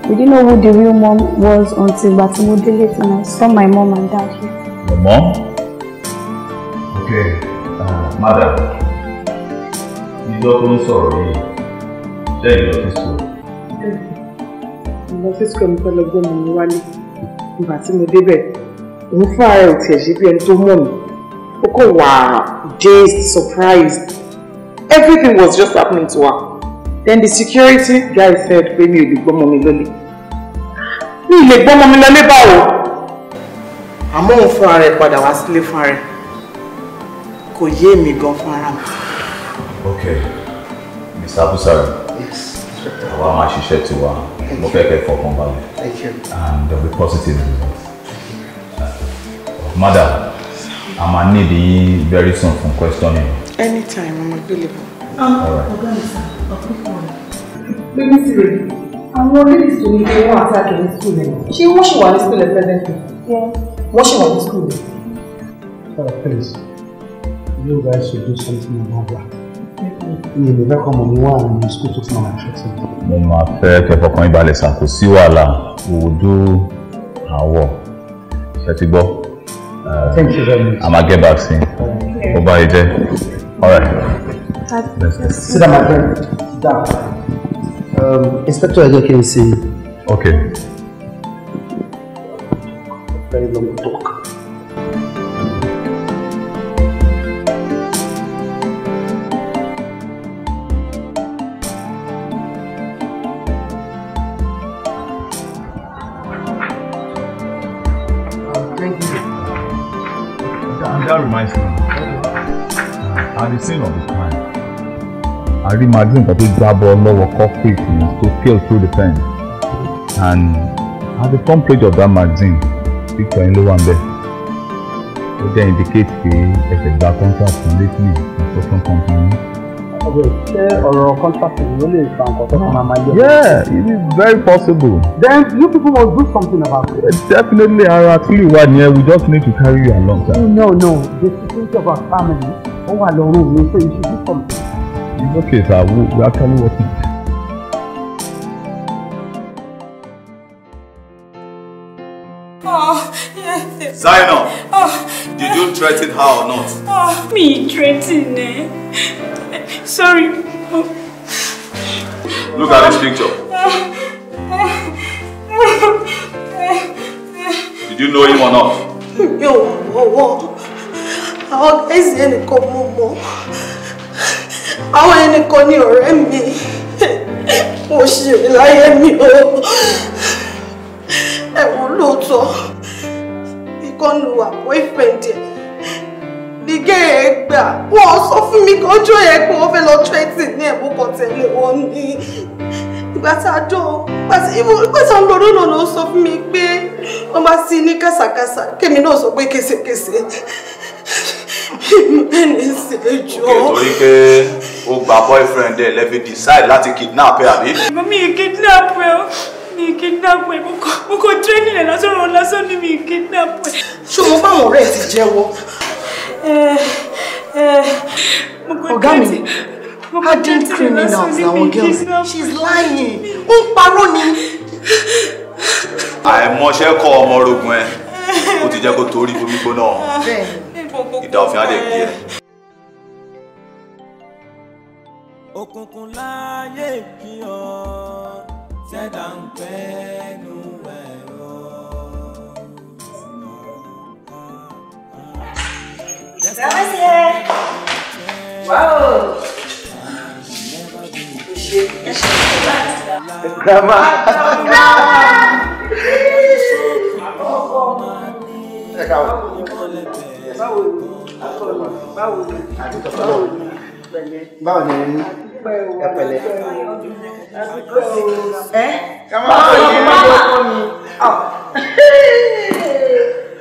We didn't know who the real mom was until ìgbà tí mo délé and I saw my mom and dad here. Your mom? Okay, madam. Ìjọ tó ń sọ̀rọ̀ yìí, ṣé ìlọ sí school? Ìlọ sí school mi fẹ́ lọ gbọ́ mi wálé. Ìgbà tí mo débẹ̀, òun fún ara ẹ̀ ò tiẹ̀ ṣe bí ẹni tó mọ̀ mí. Ó kò wà dazed, surprised. Everything was just happening to her. Then the security guy said pé mi ò lè gbọ́mọ mi lọlé. Mi ò lè gbọ́mọ mi lọlé báwo? Àmọ́ òun fún ara ẹ̀ padà wá sílé fún ara ẹ̀. Kò yé mi gan fún ara mi. Okay, Mr. Abusari. Yes. Àwa máa ṣiṣẹ́ tiwa. Mo fẹ́ kẹ́ fọkàn balẹ̀. Thank you. And there will be positive results. Madam, I might need you very soon for questioning. Anytime, I'm available. All right. Baby, Àwọn ladies tó ní pé wọ́n àti àkẹ́yìn school ẹ̀. Ṣé wọ́n ṣì wà ní school ẹ̀ presently? Wọ́n ṣì wà ní school ẹ̀. Please, you guys should do something about that. You may welcome anyone in school to come and check something. Mo máa fẹ́ kẹ́ fọkàn ìbàlẹ̀ sá, kò sí wàhálà, we will do our work. Ṣé ti gbọ́? Thank you very much. I'm gonna get back soon. Bye bye, Jay. All right. Sit down, my friend. Sit down. Inspector Ege can see. Okay. Very long talk. That reminds me. At the scene of the crime, I read magazine that they grab all over cockpit to kill through the fence. And at the front page of that magazine, picture in low and there. So they indicate the exact contract from lately, construction company. Yeah, it is very possible. Then you people must do something about it. Definitely, I actually one here. We just need to carry you along, sir. No. The security of our family. Oh, I don't know. So you should do something. It's okay, sir. We're actually working. Oh, yes. Zainab, did you threaten her or not? Oh, me threaten her. Sorry. Look at this picture. Did you know him or not? Àwọn guys ẹnìkan mọ̀ mọ́. Àwọn ẹnìkan ní ọ̀rẹ́ mi. Mo ṣe láyé mi o. Ẹ̀wọ̀n lóòótọ́. Ìkànnì wà boyfriend ẹ̀. Bígẹ́ ẹ̀ gbà. Wọ́n sọ fún mi kọjọ́ ẹ̀ pé wọ́n fẹ́ lọ threaten ní ẹ̀bùkọ̀ tẹ̀lé wọn ní. Ìgbà tá a dán. Ìgbà tí àwọn lọ́dún náà sọ fún mi pé wọ́n bá sí ní kàsàkàsà. Kémi náà sọ pé késekése. Torí pé o gba boyfriend ẹ lẹ́fi decide láti kidnap ẹ àbí? Mi kidnap ẹ o. Mi kidnap ẹ. Mo kò training ẹ lásán ni mi kidnap ẹ. Ṣé o mọ̀ báwọn ọ̀rẹ́ ẹ ti jẹ́wọ́? Ọ̀gá mi, hardened criminals làwọn girls. She's lying. Ó ń parọ́ ni. Àìmọṣẹ́ kọ́ ọmọ orogun ẹ. Ó ti jẹ́ kó torí omi gbóná. Ìdá òfin á lè gbé ẹ. Òkùnkùn láyé kí ọ ṣẹ̀dá ń pẹ́nu ẹ̀rọ. Wow. Grandma. Báwo ni ẹni ẹ pẹ̀lẹ́?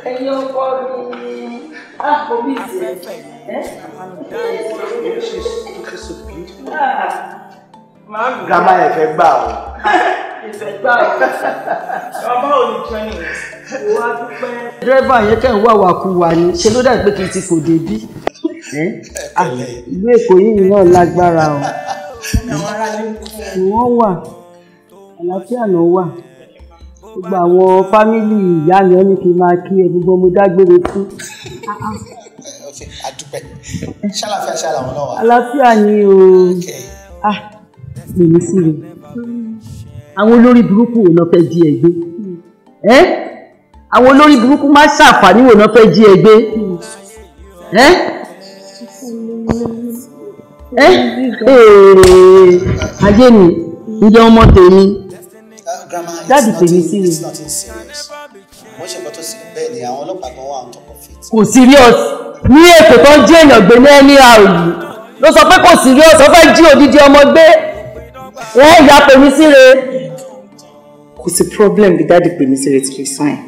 Ẹ̀yin ọkọ mi, àpòbí ṣe. Grandma ẹ fẹ́ gbà o. Ìfẹ́ gbà o. Grandma ò ní training. Dírẹ́bà yẹn kẹ́ ń wá wàkúwà ni, ṣe ló dàbí pé kì í ti fò débí. Ìlú Èkó yìí náà lágbára o. Wọ́n wà, àlàáfíà náà wà. Gbogbo àwọn fámìlì ìyá mi ní kí n máa kí ẹ gbogbo mo dágbére fún. Adúpẹ́. Ṣàlàáfíà ṣàlàwọn náà wà. Àlàáfíà ni o. Lèmi sí rè. Àwọn olórí burúkú wo náà fẹ́ jí ẹ gbé? Àwọn olórí burúkú máa ń ṣàǹfààní wo náà fẹ́ jí ẹ gbé? Ayé mi, ǹjẹ́ ọmọ tèmi? Dáàdì tèmi sí rè. Wọ́n ṣe nǹkan tó sí bẹ́ẹ̀ ni àwọn ọlọ́pàá gan wà on top of it. Kò serious. Ní Èkó tó ń jí èèyàn gbé ní ẹni àòyí. Ló sọ pé kò serious, ó fẹ́ jí odidi ọmọ gbé. Wọ́n ya pèmí sí rè. Kò sí problem bí dáàdì pèmí sí rè ti resign.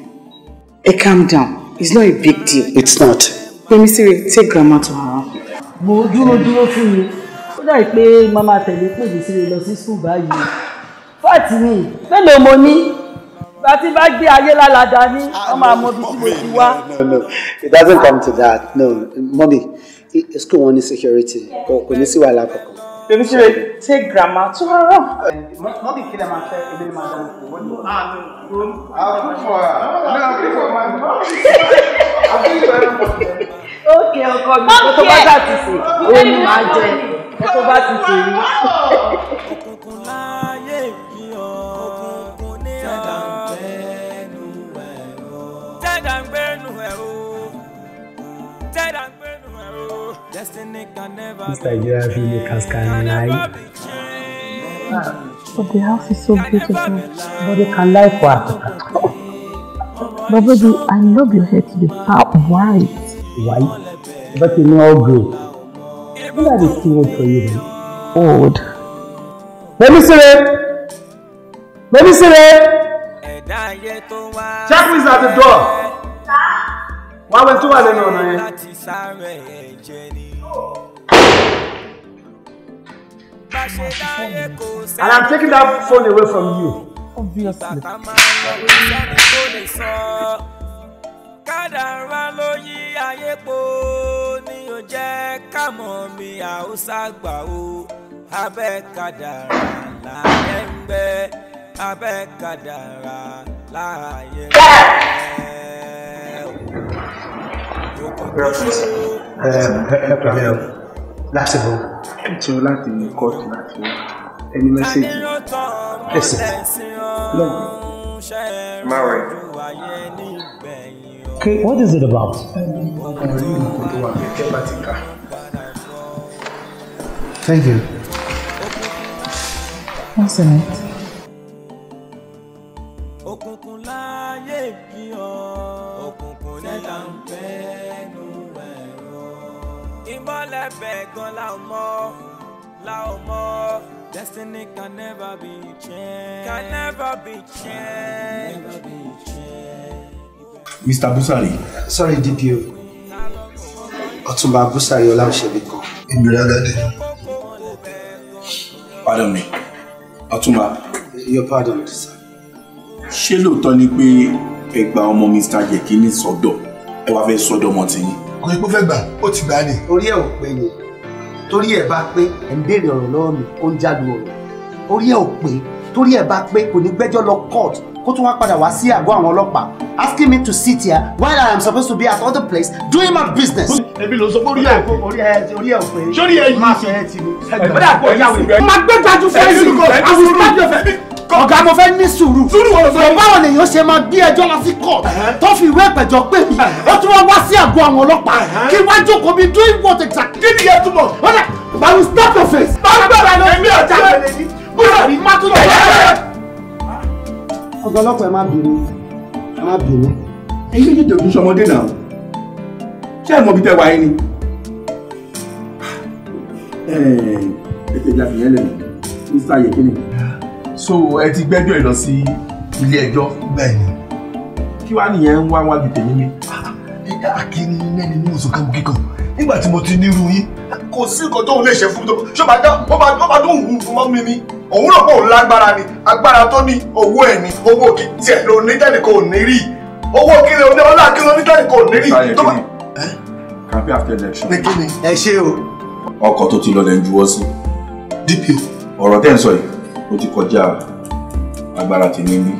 Calm down. It's not a big deal. It's not. Pèmí sí rè, take grandma to her house. Mo dúró fún mi. Ó dàbí pé màmá tẹ̀lé pèmí sí rè lọ sí school báyìí. Fat ni, mélòó mo ní? Bá ti bá gbé ayé lálàdá ní, wọ́n máa mọ bí tí mo ti wá. No, it doesn't come to that. No, mommy, it's school one security. Kò ní sí wàhálà kankan. Baby, take grandma to her room. Mommy, kill them and say, "Baby, madam, what do you want?" I'll cook for her. No, I'll cook for my mom. I'll cook for her. Okay, ọkọ mi, tó bá dà ti sè, ó ní máa jẹ, tó bá ti sè rí. Mr. Ibrahim can lie. But the house is so beautiful. But they can lie for us. But baby, I love your hair to be white. White? But you know how good. What are the two words for you then? Old. Baby Sire! Baby Sire! Check who's at the door. Why went to one and I'm taking that phone away from you. Obviously. Kádàrá ló yí ayé po ni ó jẹ́ ká mọ̀ mi àwòsàgbà o. Abẹ́ kádàrá láyé ń gbé, abẹ́ kádàrá láyé ń gbé. Láti bọ̀, tí o láti kọ́ọ̀tù láti wá ẹni mẹ́sẹ̀gì. Listen, look, Mary. Okay, what is it about? Thank you. What's in it? Destiny can never be changed. Can never be changed. Never be changed. Mr. Busari. Sorry, DPO. Ọ̀túnba Busari Olawusebiko. Pardon me. Ọ̀túnba. Your pardon, sir. Ṣé lóòótọ́ ni pé ẹ gba ọmọ Mr. Yekini sọ́dọ̀ ẹ wá fẹ́ sọ́dọ̀ ọmọ tiyín? Kò ní kó fẹ́ gbà, ó ti gbà ní. Orí ẹ̀ ò pé ni. Torí ẹ̀ bá pé ẹ̀ ń béèrè ọ̀rọ̀ lọ́wọ́ mi, ó ń jálu ọ̀rọ̀. Orí ẹ̀ ò pé, torí ẹ̀ bá pé kò ní gbẹ́jọ́ lọ court kó tún wá padà wá sí àgọ́ àwọn ọlọ́pàá asking me to sit here while I am supposed to be at other place doing my business. Ebi ló sọ pé orí ẹ̀ ò pé. Orí ẹ̀ ò pé. Sórí ẹ̀ yìí. Má ṣe ẹ̀ tì mí. Bẹ́ẹ̀ àpò ìyàwó rẹ̀. Má gbé gbajú fẹ́ẹ́sì. Ọ̀gá mo fẹ́ ní sùúrù. Báwo lèèyàn ṣe máa gbé ẹjọ́ lọ sí court tó fi ìwé ìpẹ̀jọ́ pè mí ó tún wá sí àgọ́ àwọn ọlọ́pàá kí wá jókòó mi doing what exactly. Kí ni ìyẹn túmọ̀? I will stop your face. Báwo bẹ̀rẹ̀ lọ? Èmi ọ̀já wẹ̀lẹ̀ ni. Búrọ̀ mi má tún lọ. Ọ̀gá ọlọ́pàá ẹ má bínú. Ẹ má bínú. Ẹyin méjèèjì òkú sọmọdé náà. Ṣé ẹ mọ bí tẹ wáyé ni? Ètò ìjà fìyẹn lẹ́nu. Mr. Yekini. So ẹ ti gbẹ́jọ́ ẹ lọ sí ilé ẹjọ́. Bẹ́ẹ̀ni. Kí wá nìyẹn ń wá wájú tèmi ní? Akíní mẹ́ni ní oṣù kan kíkan. Nígbà tí mo ti nírú yín, kò sí nǹkan tóun lè ṣe fún mi tó. Ṣé ó máa tó hùn fún mọ́ mi ni? Òun rò pé òun lágbára ni. Agbára tó ní owó ẹ̀ ni. Owó kì í tiẹ̀ ló ní tẹ́nìkan ò ní rí. Owó kílẹ̀ oní ọlá kílẹ̀ oní tẹ́nìkan ò ní rí. Campaign after election. Ní kí ni? Ẹ ṣé o. Ọkọ̀ tó ti lọ lẹ́ ń juwọ́ sí. DPO. Ọ̀rọ̀ tẹ́ ń sọ yìí, ó ti kọjá agbára tèmi ní.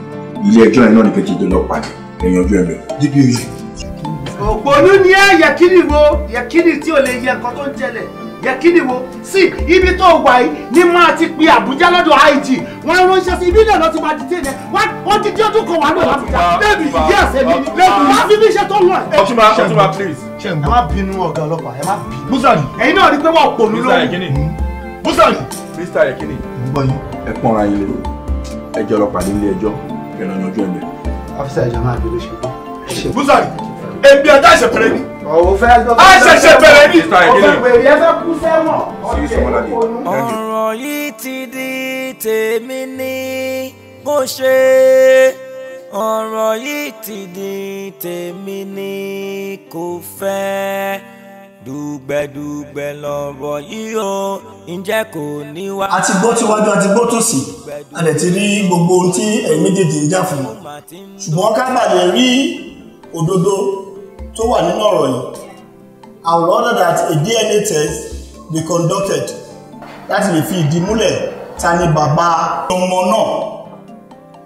Ilé ẹjọ́ yẹn náà ní kejì tó lọ pàdé. Ẹ̀yàn ojú ẹ̀mẹ̀. DPO yìí. Òpònú ni ẹ Yekini wo, Yekini tí ò lè yẹ nǹkan tó ń tẹ̀lẹ̀. Yekini wo, sí ibi tó wà yìí ni máa ti pe Àbújá lọ́dọ̀ IG. Wọ́n ránṣẹ́ sí ibi náà lọ ti máa di tẹ́lẹ̀. Wọ́n ti dí ọdún kan wà lọ́wọ́ Àbújá. Bẹ́ẹ̀ni ìdí ẹ̀sẹ̀ mi ni. Wọ́n fi mí ṣe tó lọ ẹ̀. Ọ̀túnba please. Ẹ má bínú ọ̀gá ọlọ́pàá, ẹ má bínú. Busari. Ẹ̀yin náà rí pé wọ́n òpònú lórí. Mr. Yekini. Busari. Mr. Yekini. Ẹ pọ́nra yín lé. Ẹjọ́ lọ pàdé ilé ẹjọ́. Ẹ̀nà yanjú ẹ̀mẹ̀. Ọ́fíìsà ìjọba máa bínú ṣe. Busari. Ebi ọjọ́ àṣẹpẹrẹ ni. Ọ̀wọ́ fẹ́ àṣẹpẹrẹ ni. Ọ̀fẹ́ pèrè ẹ fẹ́ kú sẹ́wọ̀n. Ọ̀rọ̀ yìí ti di tèmi ní bó ṣe. Ọ̀rọ̀ yìí ti di tèmi ní kò fẹ́. dùgbẹ̀dùgbẹ̀ lọ̀rọ̀ yìí o ǹjẹ́ kò ní wá. a ti gbọ́ tíwájú a ti gbọ́ tòsì a dẹ̀ ti rí gbogbo ohun tí ẹ̀yin méjèèjì ń jà fún ṣùgbọ́n ká bàlẹ̀ rí òdodo tó wà nínú ọ̀rọ̀ yìí. I would order that a DNA test be conducted láti lè fi ìdí múlẹ̀ ta ni bàbá ọmọ náà.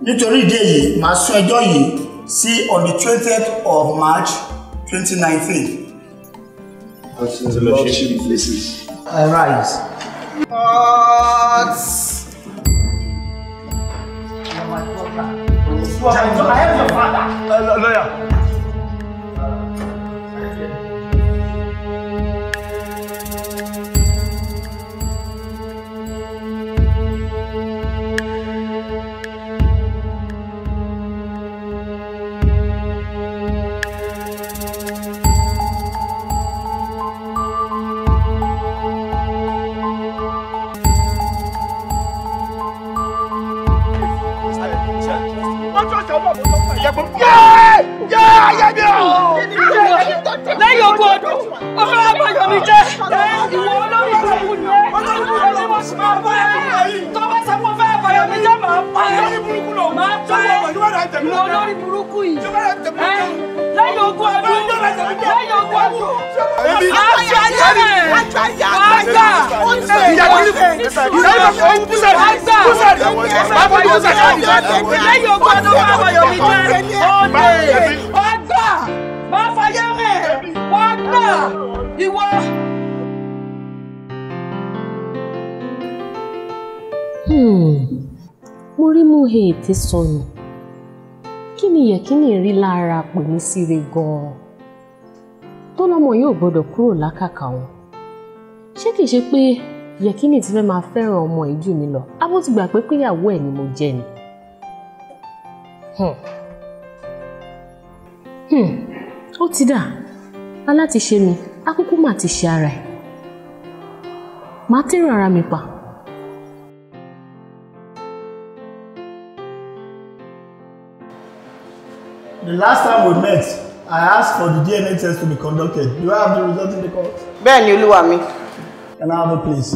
Nítorí ìdí èyí màá sún ẹjọ́ yìí sí on the 20th of March 2019. I rise. I am your father. Lawyer. lẹ́yìn ogún ọdún ọmọ àgbàyàn mi jẹ́ ìwọ olórí ìlú ni ẹ mo sì máa bá ẹ tó bá sọ pé fẹ́ àgbàyàn mi jẹ́ máa pa ẹ máa pa ẹ ìwọ olórí burúkú yìí lẹ́yìn ogún ọdún lẹ́yìn ogún ọdún mo rí mú ètè sọnù kí ni yẹ̀kínì rí lára pè mí síre gan-an tó lọ́mọ yóò gbọ́dọ̀ kúrò lákàkà wọn ṣé kìí ṣe pé yẹ̀kínì ti fẹ́ máa fẹ́ràn ọmọ yìí jù mí lọ abó ti gbà pé péyàwó ẹ̀ ni mo jẹ́ ni. ó ti dà aláti ṣe mi akúkú mà ti ṣe ara ẹ̀ má tẹ̀ràn ara mi pa. The last time we met, I asked for the DNA test to be conducted. Do I have the result in the court? Bẹ́ẹ̀ni, Olúwa mi. Can I have a please?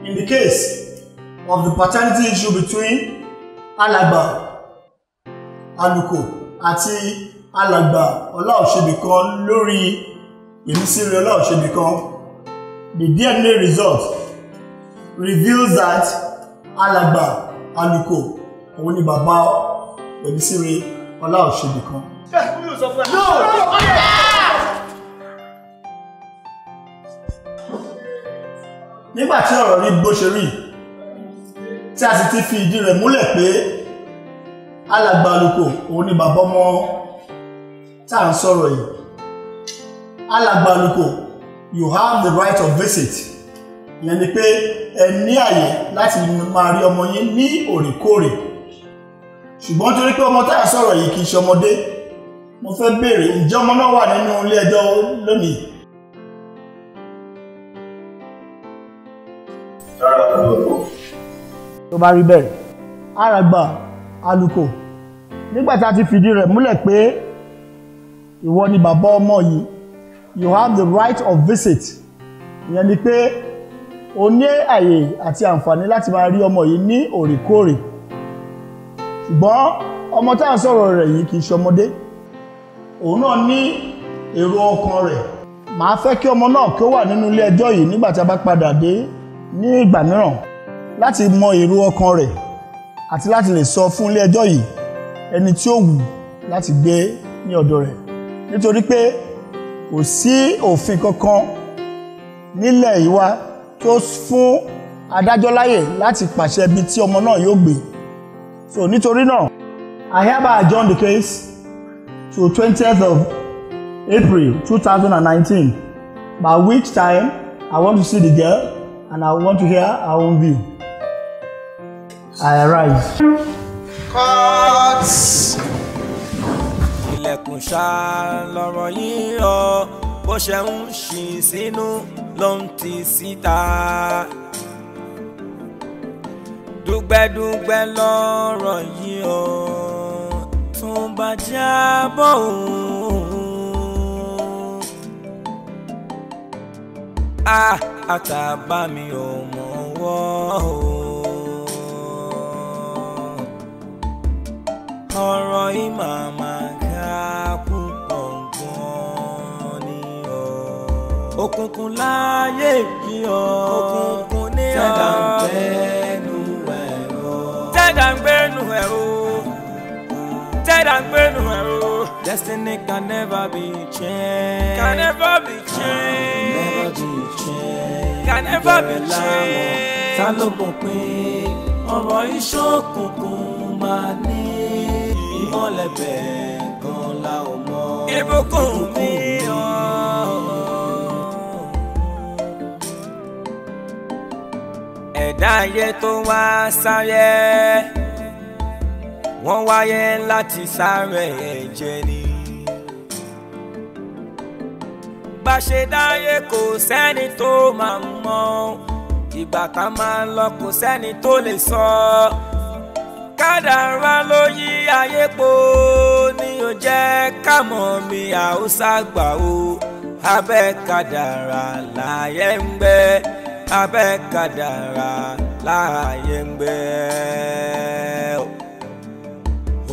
In the case of the paternity issue between Alàgbà Aluko àti Alàgbà Ọláòṣèbìkan lórí ìmísíre Ọláòṣèbìkan, the DNA result reveals that Alàgbà Aluko òun ni bàbá ìmísíre Ọláòṣèbìkan. Nígbà tí ọ̀rọ̀ rí bó ṣe rí tí a sì ti fi ìdí rẹ̀ múlẹ̀ pé Alàgbà Aluko òun ni bàbá ọmọ tá à ń sọ̀rọ̀ yìí. Alàgbà Aluko, you have the right of visit. Ìyẹn ni pé ẹ ní àyè láti máa rí ọmọ yín ní òrèkóòrè. Ṣùgbọ́n torí pé ọmọ tá à ń sọ̀rọ̀ yìí kì í ṣe ọmọdé, mo fẹ́ béèrè ǹjẹ́ ọmọ náà wà nínú ilé ẹjọ́ lónìí? Tó bá rí bẹ́ẹ̀, Alàgbà Aluko, nígbà tá a ti fìdí rẹ̀ múlẹ̀ pé ìwọ ni bàbá ọmọ yìí, you have the right of visit. Ìyẹn ni pé o ní àyè àti àǹfààní láti máa rí ọmọ yìí ní òrèkóòrè. Ṣùgbọ́n ọmọ tá à ń sọ̀rọ̀ rẹ̀ yìí kì í ṣọmọdé. Òun náà ní èrò ọkàn rẹ̀. Màá fẹ́ kí ọmọ náà kí ó wà nínú ilé ẹjọ́ yìí nígbà tí a bá padà dé ní ìgbà mìíràn láti mọ èrò ọkàn rẹ̀ àti láti lè sọ fún ilé ẹjọ́ yìí ẹni tí ó wù láti gbé ní ọ̀dọ̀ rẹ̀. Nítorí pé kò sí òfin kankan nílẹ̀ yìí wá tó fún adájọ́ láyè láti pàṣẹ ibi tí ọmọ náà yóò gbé. So nítorí náà, I hereby adjourn the case to 20th of April 2019, by which time I want to see the girl and I want to hear her own view. I arise. Ilẹ̀kùn ẹkùn ṣá lọ́rọ̀ yìí ọ bó ṣe ń ṣì sínú ló ń ti síta. dùgbẹ́dùgbẹ́ lọ́rọ̀ yìí ọ tún bá jábọ̀ òun. Àtàbà mi ò mọ̀ wọ́ o. Ọ̀rọ̀ yìí màmá ká púpọ̀ gan ni o. Òkùnkùn láyé yìí o. Òkùnkùn ní o. Tẹ́dà ń gbẹ́nu ẹ̀ o. Tẹ́dà ń gbẹ́nu ẹ̀ o. Tẹ́dà ń gbẹ́nu ẹ̀ o. Destiny can never be changed. Can never be changed. Never be changed. Can never be changed. Ta ló mọ̀ pé ọ̀rọ̀ ìṣókùnkùn máa ní ìmọ̀lẹ̀ bẹ́ẹ̀ gan la ò mọ̀. Ibukunmi o. Ẹ̀dá ayé tó wá sáyé wọ́n wáyé láti sáré ẹ̀jẹ̀ ni. Bá ṣe dáyé kò sẹ́ni tó máa mọ̀, ìgbà ká máa lọ kò sẹ́ni tó lè sọ. Kádàrá ló yí ayé po ní ó jẹ́ ká mọ̀ mi àwòsá gbà o. Abẹ́ kádàrá láyé ń gbé, abẹ́ kádàrá láyé ń gbé.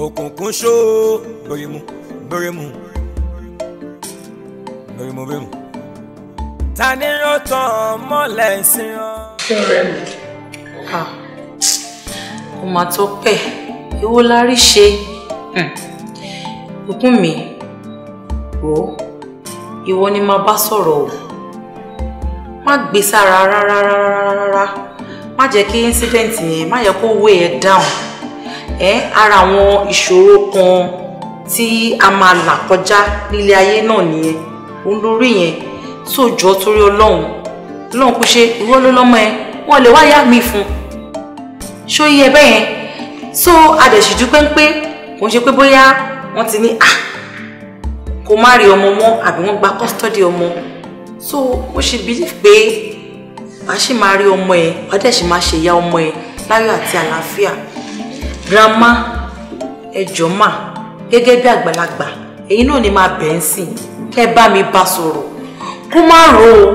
Òkùnkùn ṣó bẹ̀rẹ̀mú bẹ̀rẹ̀mú bẹ̀rẹ̀mú bẹ̀rẹ̀mú. Ta ni ó tàn mọ́lẹ̀ sí ọ? Ṣọ́rẹ́ mi, kò má tó pẹ́, èwo la rí ṣe? Ibukunmi, wò ó, ìwọ ni máa bá sọ̀rọ̀ o. Má gbé sára rárá, má jẹ́ kí incident yẹn má yẹ kó weigh ẹ down. Ara àwọn ìṣòro kan tí a máa là kọjá nílé ayé náà nìyẹn. Òun lórí yẹn sójọ́ torí Ọlọ́run kò ṣe ìwọ ló lọ́mọ ẹ, wọ́n lè wá yá mi fún. Ṣó yẹ bẹ́ẹ̀ yẹn? So adẹ̀sì dúpẹ́ ń pé kò ń ṣe pé bóyá wọ́n ti ní kó má rí ọmọ mọ́ àbí wọ́n gba custody ọmọ. So mo ṣe believe pé wàá ṣì máa rí ọmọ ẹ, wàá dẹ̀ ṣì máa ṣe ìyá ọmọ ẹ láyọ̀ àti àlàáfíà. Grandma, ẹ jọ̀ọ́ mà, gẹ́gẹ́ bí àgbàlagbà, èyí náà ni máa bẹ̀ ń sìn, kẹ́ bá mi bá sọ̀rọ̀. Kó má rò ó.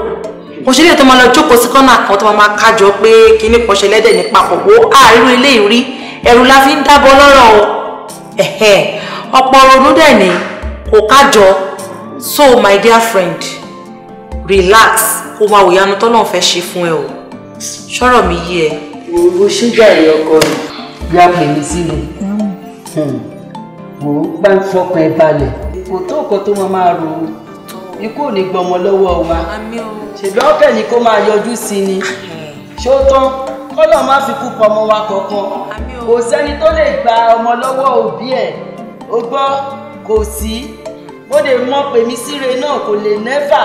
Mo ṣe lè tó máa lọ jókòó sí kọ́nà kan tó máa kájọ pé kíní kan ṣe lẹ́dẹ̀ ní papọ̀ wo àárú ilé ìrí, ẹ̀rù la fi ń dábọ́ lọ́rọ̀ o. Ọ̀pọ̀ ronú dẹ̀ ni kò kájọ. So my dear friend, relax, kó máa wòyanu tọ́lọ́run fẹ́ ṣe fún ẹ o. Ṣọ́rọ̀ mi yé ẹ. Wo ṣúgà ẹ̀ ọkọ rẹ̀ bí a pè mí sílẹ̀. Wò ó bá ń fọkàn ẹ balẹ̀. Kò tó nǹkan tó máa rò ó. Ikú ò ní gbọmọ lọ́wọ́ wa. Ṣèbí ọ̀fẹ́ ni kó máa yọjú sí ni. Ṣó tán kọ́lọ̀ má fi kú pọ̀ ọmọ wa kankan. Kò sẹ́ni tó lè gba ọmọ lọ́wọ́ òbí ẹ̀. O gbọ́ kò sí. Bó lè mọ̀ pé mi síre náà kò lè nẹ́fà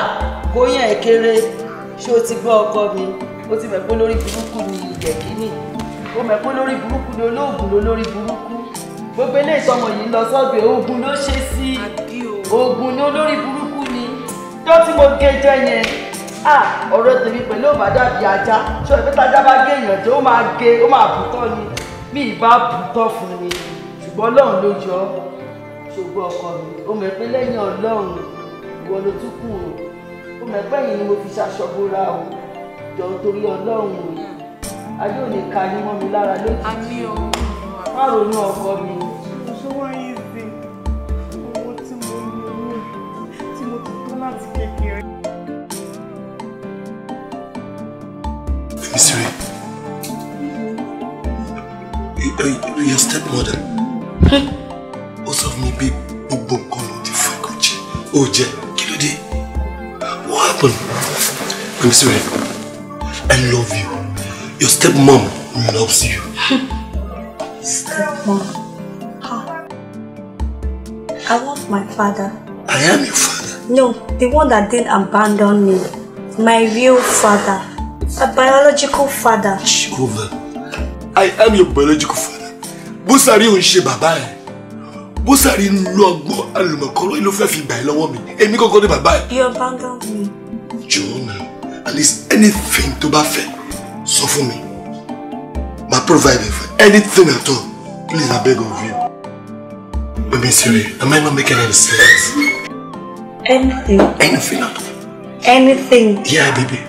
kó yàn ẹ̀ kéré. Ṣó ti gbọ́ ọkọ mi? Ó ti mọ̀ pé lórí burúkú ni ìjẹ̀kínì. Ó mọ̀ pé lórí burúkú ni olóògùn lórí burúkú. Gbogbo ilé ìtọ́mọ yìí lọ sọ́gbẹ̀ ogun ló ṣe sí. Ogun ni olórí burúkú ni. Tó tí mo gé jẹ yẹn, ọ̀rọ̀ tèmi pẹ̀lú òbádà bíi ajá. Ṣé ìpín tájá bá gé èèyàn jẹ́ ó máa gé, ó máa bùtọ́ ni. Bí ìbá bùtọ́ fún mi, ṣùgbọ́n Ọlọ́run ló yọ ọ́. Ṣùgbọ́n ọkọ mi, ó mọ̀ pé lẹ́yìn Ọlọ́run, ìwọ ló tún kù o. Ó mọ̀ pé ẹ̀yìn ni mo fi ṣaṣọ bóra o. Jọ torí Ọlọ́run o. Ayé ò ní ka ní mọ́ mi lára lójijì. Àmín o. Má ronú ọkọ mi. Ṣé wọ́n yí sí owó tí mo ní owó tí mo ti tó láti kékeré? Misiri, your stepmother. Ó sọ fún mi pé gbogbo nǹkan ló ti fún ẹ̀kọ́ jẹ. Ó jẹ kí ló dé? What happened? Misiri, I love you. Your stepmom loves you. Stepmom? I love my father. I am your father. No, the one that didn't abandon me. My real father. A biological father. Jehovah, I am your biological father. Busari ò ń ṣe bàbá ẹ̀. bó sáré lu ọgbọ́n àlùmọ̀kọ́rọ́ ló fẹ́ fi gbà ẹ́ lọ́wọ́ mi èmi kọ́kọ́ ní bàbá ẹ̀. You abandoned me. Jọ̀ọ́ at least anything tó bá fẹ́ sọ fún mi ma provide for anything at all please I beg of you. Baby Siri, am I not making any sense? Anything. Anything at all. Anything. Yeah, baby.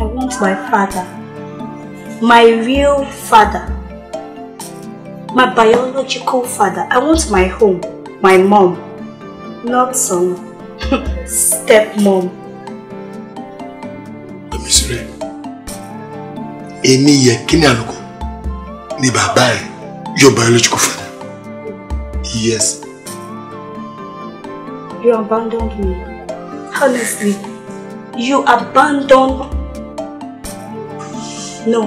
I want my father. My real father. My biological father. I want my home. My mom. Not some stepmom. Baby Siri. Èmi yẹ kíni àlùkò ni bàbá ẹ̀, your biological father. Yes. You abandoned me. Honestly, you abandoned. No,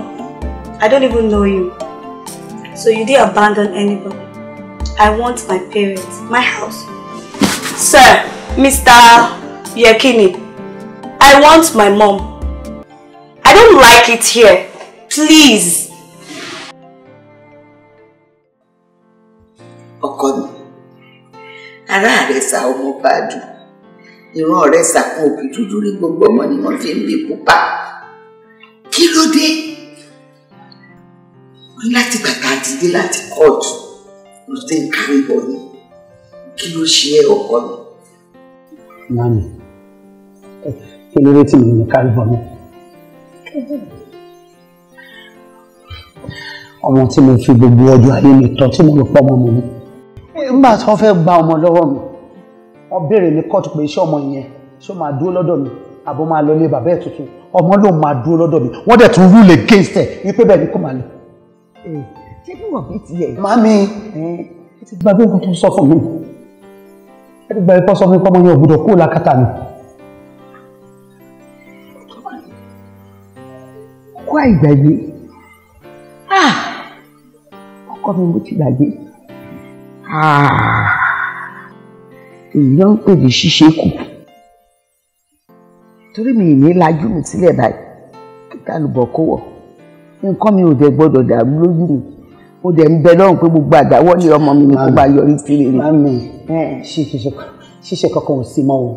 I don't even know you. So you didn't abandon anybody. I want my parents, my house. Sir, Mr. Yekini, I want my mom. I don't like it here. Please. Ọkọ mi ara rẹ̀ sá ọmọ bàdù ìran rẹ̀ sá fún òbí dúdú rí gbogbo ọmọ ni wọ́n fi ń bí pupa kí ló dé wọ́n láti bàtà àti dé láti kóòtù ló ti ń kárí bọ̀ ni kí ló ṣe é ọkọ mi. Mami kí ló dé tí mo ní kárí bọ̀ mi ọmọ tí mo fi gbogbo ọjọ́ ayé mi tọ́ tí mo lè pọ́ ọmọ mi ní. Nígbà tí wọ́n fẹ́ gba ọmọ lọ́wọ́ mi wọ́n béèrè ní kóòtù pé iṣẹ́ ọmọ yẹn ṣó máa dúró lọ́dọ̀ mi àbó máa lọ lé bàbá ẹ̀ tuntun ọmọ ló máa dúró lọ́dọ̀ mi wọ́n dẹ̀ tún rule against ẹ̀ wípé bẹ́ẹ̀ ni kò máa lọ. ṣé bí wọ́n bí tiẹ̀. Màámi ẹ ti gbàgbé nǹkan tó ń sọ fún mi ẹ ti gbàgbé sọ fún mi pé ọmọ yẹn ò gbọdọ̀ kúrò lákàtà mi. kó àìgbàgbé ọkọ mi mo ti gbàgbé èyí ló ń pè ní ṣíṣe kù torí mi ní lajú mi sílẹ̀ báyìí kíkà lùbọ̀ kó wọ̀ nǹkan mi ò dẹ̀ gbọ́dọ̀ dàrú lójú mi mo dẹ̀ ń bẹ lọ́rùn pé gbogbo àdáwọ́lé ọmọ mi ni kò bá yọrí sí rere. Mami ṣíṣe kankan ò sí mọ́ o.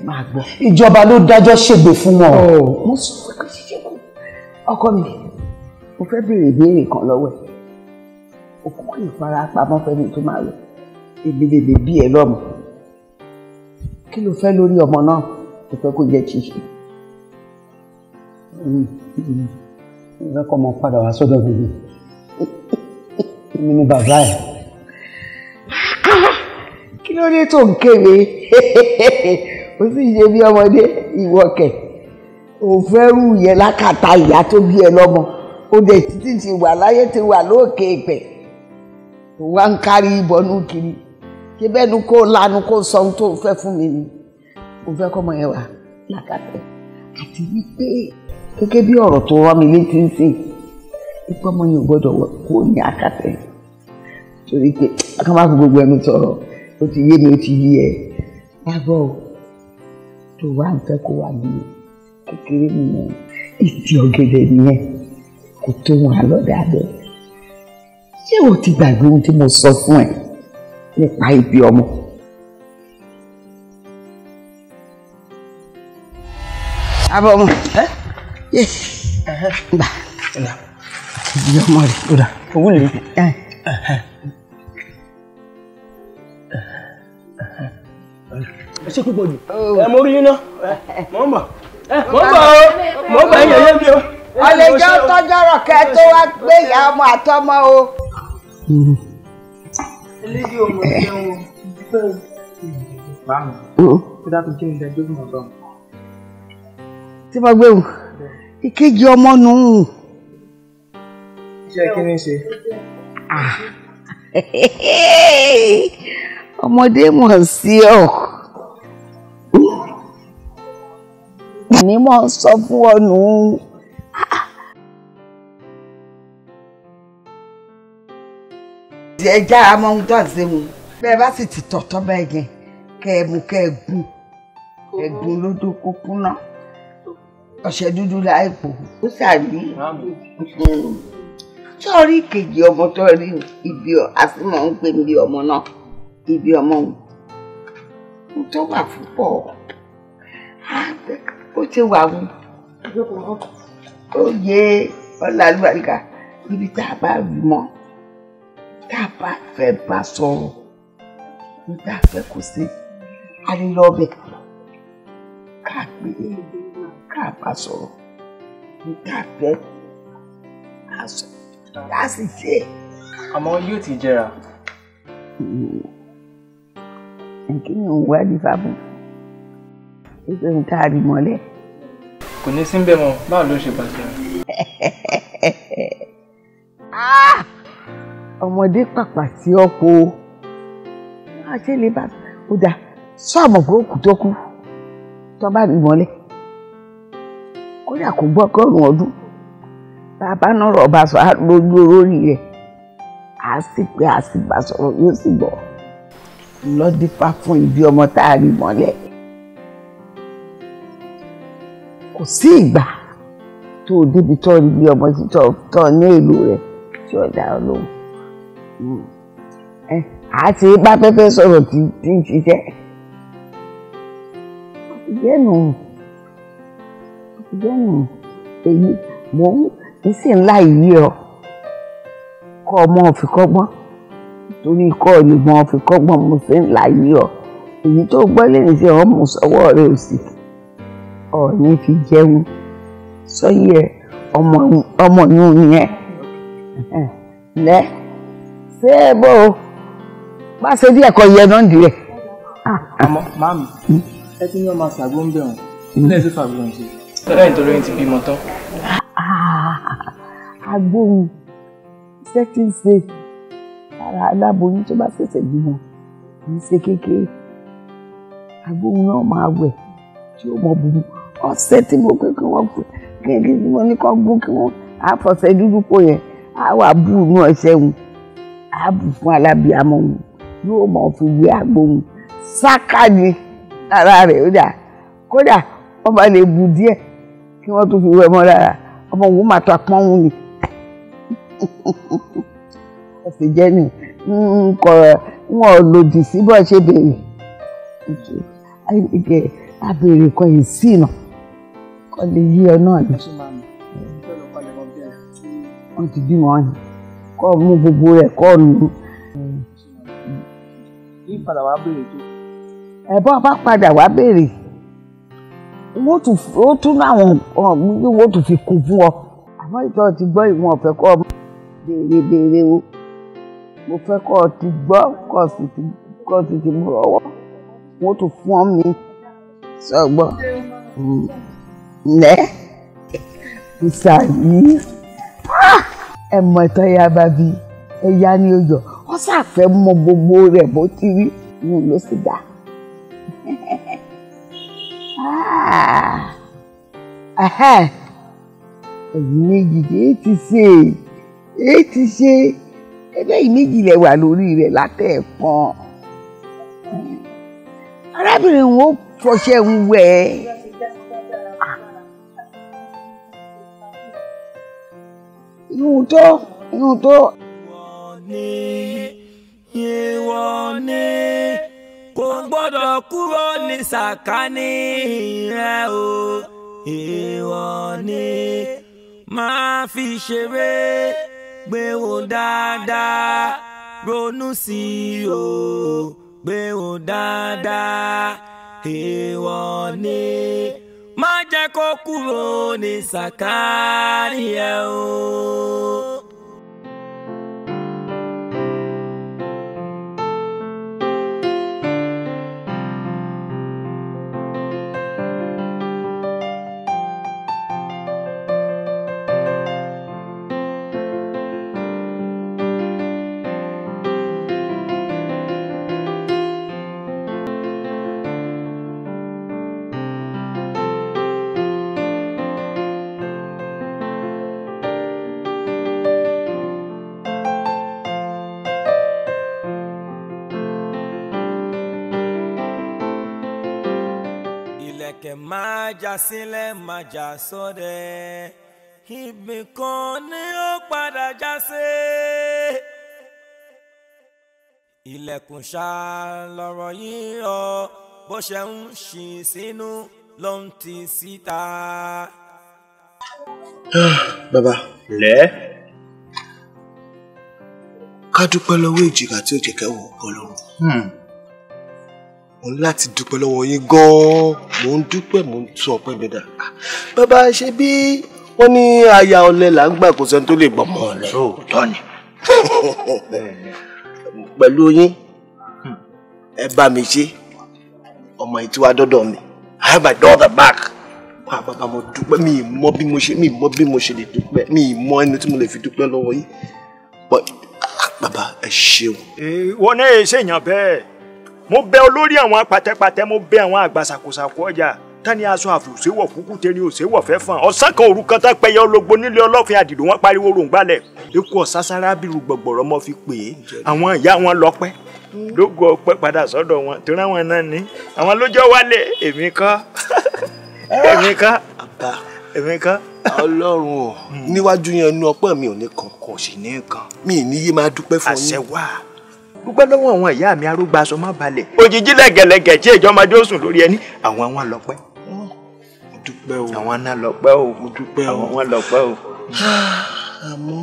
Máa gbọ́. Ìjọba ló dájọ́ ṣègbè fún wọn. Mo sọ pé ṣíṣe kù ọkọ mi mo fẹ́ béèrè ìbéèrè kan lọ́wọ́ ẹ̀ òkúkú ìfarapamọ́ fẹ́ni tó máa lọ èmi lè lè bí ẹ lọ́mọ kí ló fẹ́ lórí ọmọ náà tó fẹ́ kó jẹ́ ṣíṣe. Mo fẹ́ kọ́ ọmọ padà wá sọ́dọ̀ mi ni bàbá ẹ̀. Kí ló dé tó ń kéde ó sì ṣe bí ọmọdé ìwọ kẹ̀ ò fẹ́ rú yẹn lákàtà ìyá tó bí ẹ lọ́mọ ó dẹ̀ títí ti wà láyé ti wà lókè ìpẹ̀ tó wá ń kárí ìbọnú kiri ṣé bẹ́ẹ̀ ni kó lanu kó sọ ohun tó fẹ́ fún mi ni mo fẹ́ kọ́mọ yẹn wà lákàtà àti wípé gẹ́gẹ́ bí ọ̀rọ̀ tó rán mi létí ń sìn wípé ọmọ yẹn ò gbọ́dọ̀ kó ní àkàtà torí pé ká má fi gbogbo ẹnu sọ̀rọ̀ ó ti yé mi ó ti yé ẹ lábọ̀ tó wá ń fẹ́ kó wà ní kékeré nìyẹn ìtì ọ̀gẹ̀dẹ̀ nìyẹn kò tó wọn àlọ́dà bẹ́ẹ̀ ṣé o ti gbàgbé ohun tí mo sọ fún ẹ nípa ibi ọmọ. abọ́ ọmọ yé gbà ibi ọmọ rẹ̀ owó lè ṣe púpọ̀ jù mo rí yín náà mọ̀ ń bọ̀ ẹ̀yìn ẹ̀yẹ́ bí o. ọ̀lẹ́jọ́ tọ́jọ́rọ̀ kẹ́ tó wá gbé ìyá ọmọ àtọmọ o. eléyìí ò mọ̀ jẹun o. báwo kí dákun kí n bẹ jókòó mọ̀ báwo. tí mo gbé wù ìkejì ọmọ nù. iṣẹ́ kí ni ṣe. ọmọdé mọ̀ sí ọ. ní mọ̀ sọ fún ọ nù. ẹ já a mọ ohun tó à ń ṣe mu bẹ́ẹ̀ bá sì ti tọ̀tọ̀ bẹ́ẹ̀ yẹn kẹ́ ẹ mú kẹ́ ẹ gún lódò kúkú náà ọṣẹ dúdú láìpò ó ṣàrí sọrí kejì ọmọ tó rí ibi àfihàn ń pè ní ọmọ náà ibi ọmọ òun tó wà fún pọ̀ ó ti wà wù ó yé ọlálùbáríkà ibi tá a bá rí mọ́ tá a bá fẹ́ bá sọ̀rọ̀ ní tá a fẹ́ kó sí a lè lọ bẹ̀ ká pé ká bá sọ̀rọ̀ ní tá a fẹ́ bá sọ̀rọ̀ ká sì ṣe. àmọ́ yóò ti jẹrà. kí ni òun wá ní fábùn ìpè ń tá a rí mọ́lẹ̀. kò ní sí ń bẹ̀ mọ́ báwo ló ṣe bàjẹ́. ọmọdé pàpà sí ọkọ a ṣe lè bá ó dà sọ àmọ̀ pé ó kù tó kú tó bá rí mọ́lẹ̀ kódà kò gbọ́ ọgọ́rùn-ún ọdún bàbá náà rọ̀ bá sọ lójú orí rẹ̀ á sì pé á sì bá sọ̀rọ̀ yóò sì gbọ́ lọ́dífá fún ibi ọmọ tá a rí mọ́lẹ̀ kò sí ìgbà tó o débi tó rí bí ọmọ tó ní èlò rẹ̀ tí ó dá ọ lóhùn àti bá fẹ́fẹ́ sọ̀rọ̀ tí ń ṣiṣẹ́ ìjẹ́nu èyí mò ń sì ńlá ìwé ọ kọ́ ọmọ òfìkọ́gbọ́n torí kọ́ ọ lè mọ òfìkọ́gbọ́n mo sì ńlá ìwé ọ èyí tó gbọ́ lẹ́yìn sí ọmọ sọ́wọ́ rẹ̀ òsì ọ̀ọ́ni fi jẹun sọ́yí ẹ̀ ọmọ yún ni ẹ̀ lẹ́ ṣé ẹ bó o bá ṣe bí ẹ̀kọ́ yẹ náà dìrẹ̀. àmọ́ màmí ẹ ti ní ọmọ àṣàgbó ń bẹ̀ wọ́n ilé ẹ̀ tó fàgbọ́n ṣe lẹ́yìn tó lóyún ti bímọ tán. agbóhùn iṣẹ́ tí ń ṣe ara aláboyún tó bá ṣẹ̀ṣẹ̀ bímọ kì í ṣe kékeré agbóhùn náà máa wẹ̀ tí ó mọ bùnú ọ̀sẹ̀ tí mo pé kí wọ́n pè kí mo ní kọ́ gún kí wọ́n àfọ̀sẹ̀ dúdú pò yẹn á wà bù inú ọ̀sẹ̀ wọn á bù fún alábìàmọ́ wọn yóò mọ̀ fi wé agbóhùn sáká ni ara rẹ̀ ó dà kódà wọ́n bá lè bu díẹ̀ kí wọ́n tún fi wé ọmọ lára ọmọ òun máa tó apọ́n wọn ni ọ̀sẹ̀ jẹ́ ni wọn ò lòdì sí bọ́ ṣe béèrè abèrè kan yìí sí iná kọ́ lè yí ọ náà ni wọ́n ti bímọ ni kọ́ mú gbogbo rẹ̀ kọ́ nù. kí padà wá béèrè tó. ẹ̀bọ́n bá padà wá béèrè wọ́n tún láwọn wọ́n tún fi kún fún ọ àmọ́ ìtọ́ ti gbọ́ ìwọ̀n ọ̀fẹ́ kọ́ béèrè o mo fẹ́ kọ́ ọ ti gbọ́ kọ́ ọ sì ti mú ọwọ́ wọ́n tún fún ọ mi sọgbọ lẹ ìsàyí ẹmọ ìtọ́ ya bàbí ẹ̀yà ni ó yọ ọ ṣàfẹ́ mọ gbogbo rẹ̀ bó ti rí inú ló sì dá ẹ̀yin méjì èyí ti ṣe ẹgbẹ́ yìí méjì lẹ̀ wà lórí rẹ̀ látẹ̀ẹ̀kan arábìnrin wo fọṣẹ ń wẹ̀ ihun tó. ìwọ ni kò gbọ́dọ̀ kúrò ní sàkání rẹ o ìwọ ni máa fi ṣeré gbé wò dáadáa ronú sí i o gbé wò dáadáa èèwọ̀ ni má jẹ́ kó kúrò ní sàkání ẹ̀ o. Ìlẹ̀kẹ̀ máa já sílẹ̀ máa já sọ́dẹ̀ ibì kan ni ó padà já sí. ilẹ̀kùn ṣá lọ́rọ̀ yìí ọ bó ṣe ń ṣì sínú ló ń ti síta. Bàbá lẹ́ ká dúpẹ́ lọ́wọ́ èjìká tí ó jẹ́ kẹ́wọ̀ ọ̀pọ̀ lọ́rùn. Mo ní láti dúpẹ́ lọ́wọ́ yín gan-an, mò ń dúpẹ́, mò ń tún ọpẹ́ mi dà. Bàbá ṣe bí wọ́n ní aya ọ̀lẹ là ń gbà kó sẹ́ni tó lè gbọ́mọ ọ̀lẹ. Òótọ́ ni. Pẹ̀lú yín ẹ bá mi ṣe ọmọ yìí tí wàá dọ́dọ̀ mi. I have my daughter back. Bàbá mo dúpẹ́, mi mọ bí mo ṣe lè dúpẹ́, mi mọ ẹni tí mo lè fi dúpẹ́ lọ́wọ́ yín. Bàbá ẹ ṣeun. Wọ́n ní èsè èèyàn bẹ́ẹ̀. Mo bẹ olórí àwọn pàtẹ́pàtẹ́, mo bẹ àwọn àgbà ṣàkóṣàkó ọjà tani aṣọ àfòsíwọ̀ kúkú tẹ̀lé òṣèwọ̀ fẹ́ fàn ọ̀sán kan òru kan tán pẹ̀yẹ ológbò nílé ọlọ́fin àdìdò wọn pariwo ròǹgbálẹ̀ ikú ọ̀sására bírú gbọ̀gbọ̀rọ̀ mọ́ fi pè é àwọn ìyá wọn lọ́pẹ́ lógo ọpẹ́ padà sọ́dọ̀ wọn tó rán wọn náà ní àwọn lójọ́ wálé èmi kọ́ Ọlọ́run ò níwájú yẹn inú ọpẹ́ mi ò ní kan kò sì ní kan mi ì níyé máa dúpẹ́ fún yín. àṣẹ wà dúpẹ́ lọ́wọ́ àwọn ìyá mi arúgbó aṣọ má balẹ̀ òjijì lẹ́gẹ̀lẹ́gẹ̀ tí ìjọmọdé ó sùn lórí ẹni àwọn lọ́pẹ́. Mo dúpẹ́ o. Àwọn náà lọ́pẹ́ o. Mo dúpẹ́ o. Àwọn lọ́pẹ́ o. Àmọ́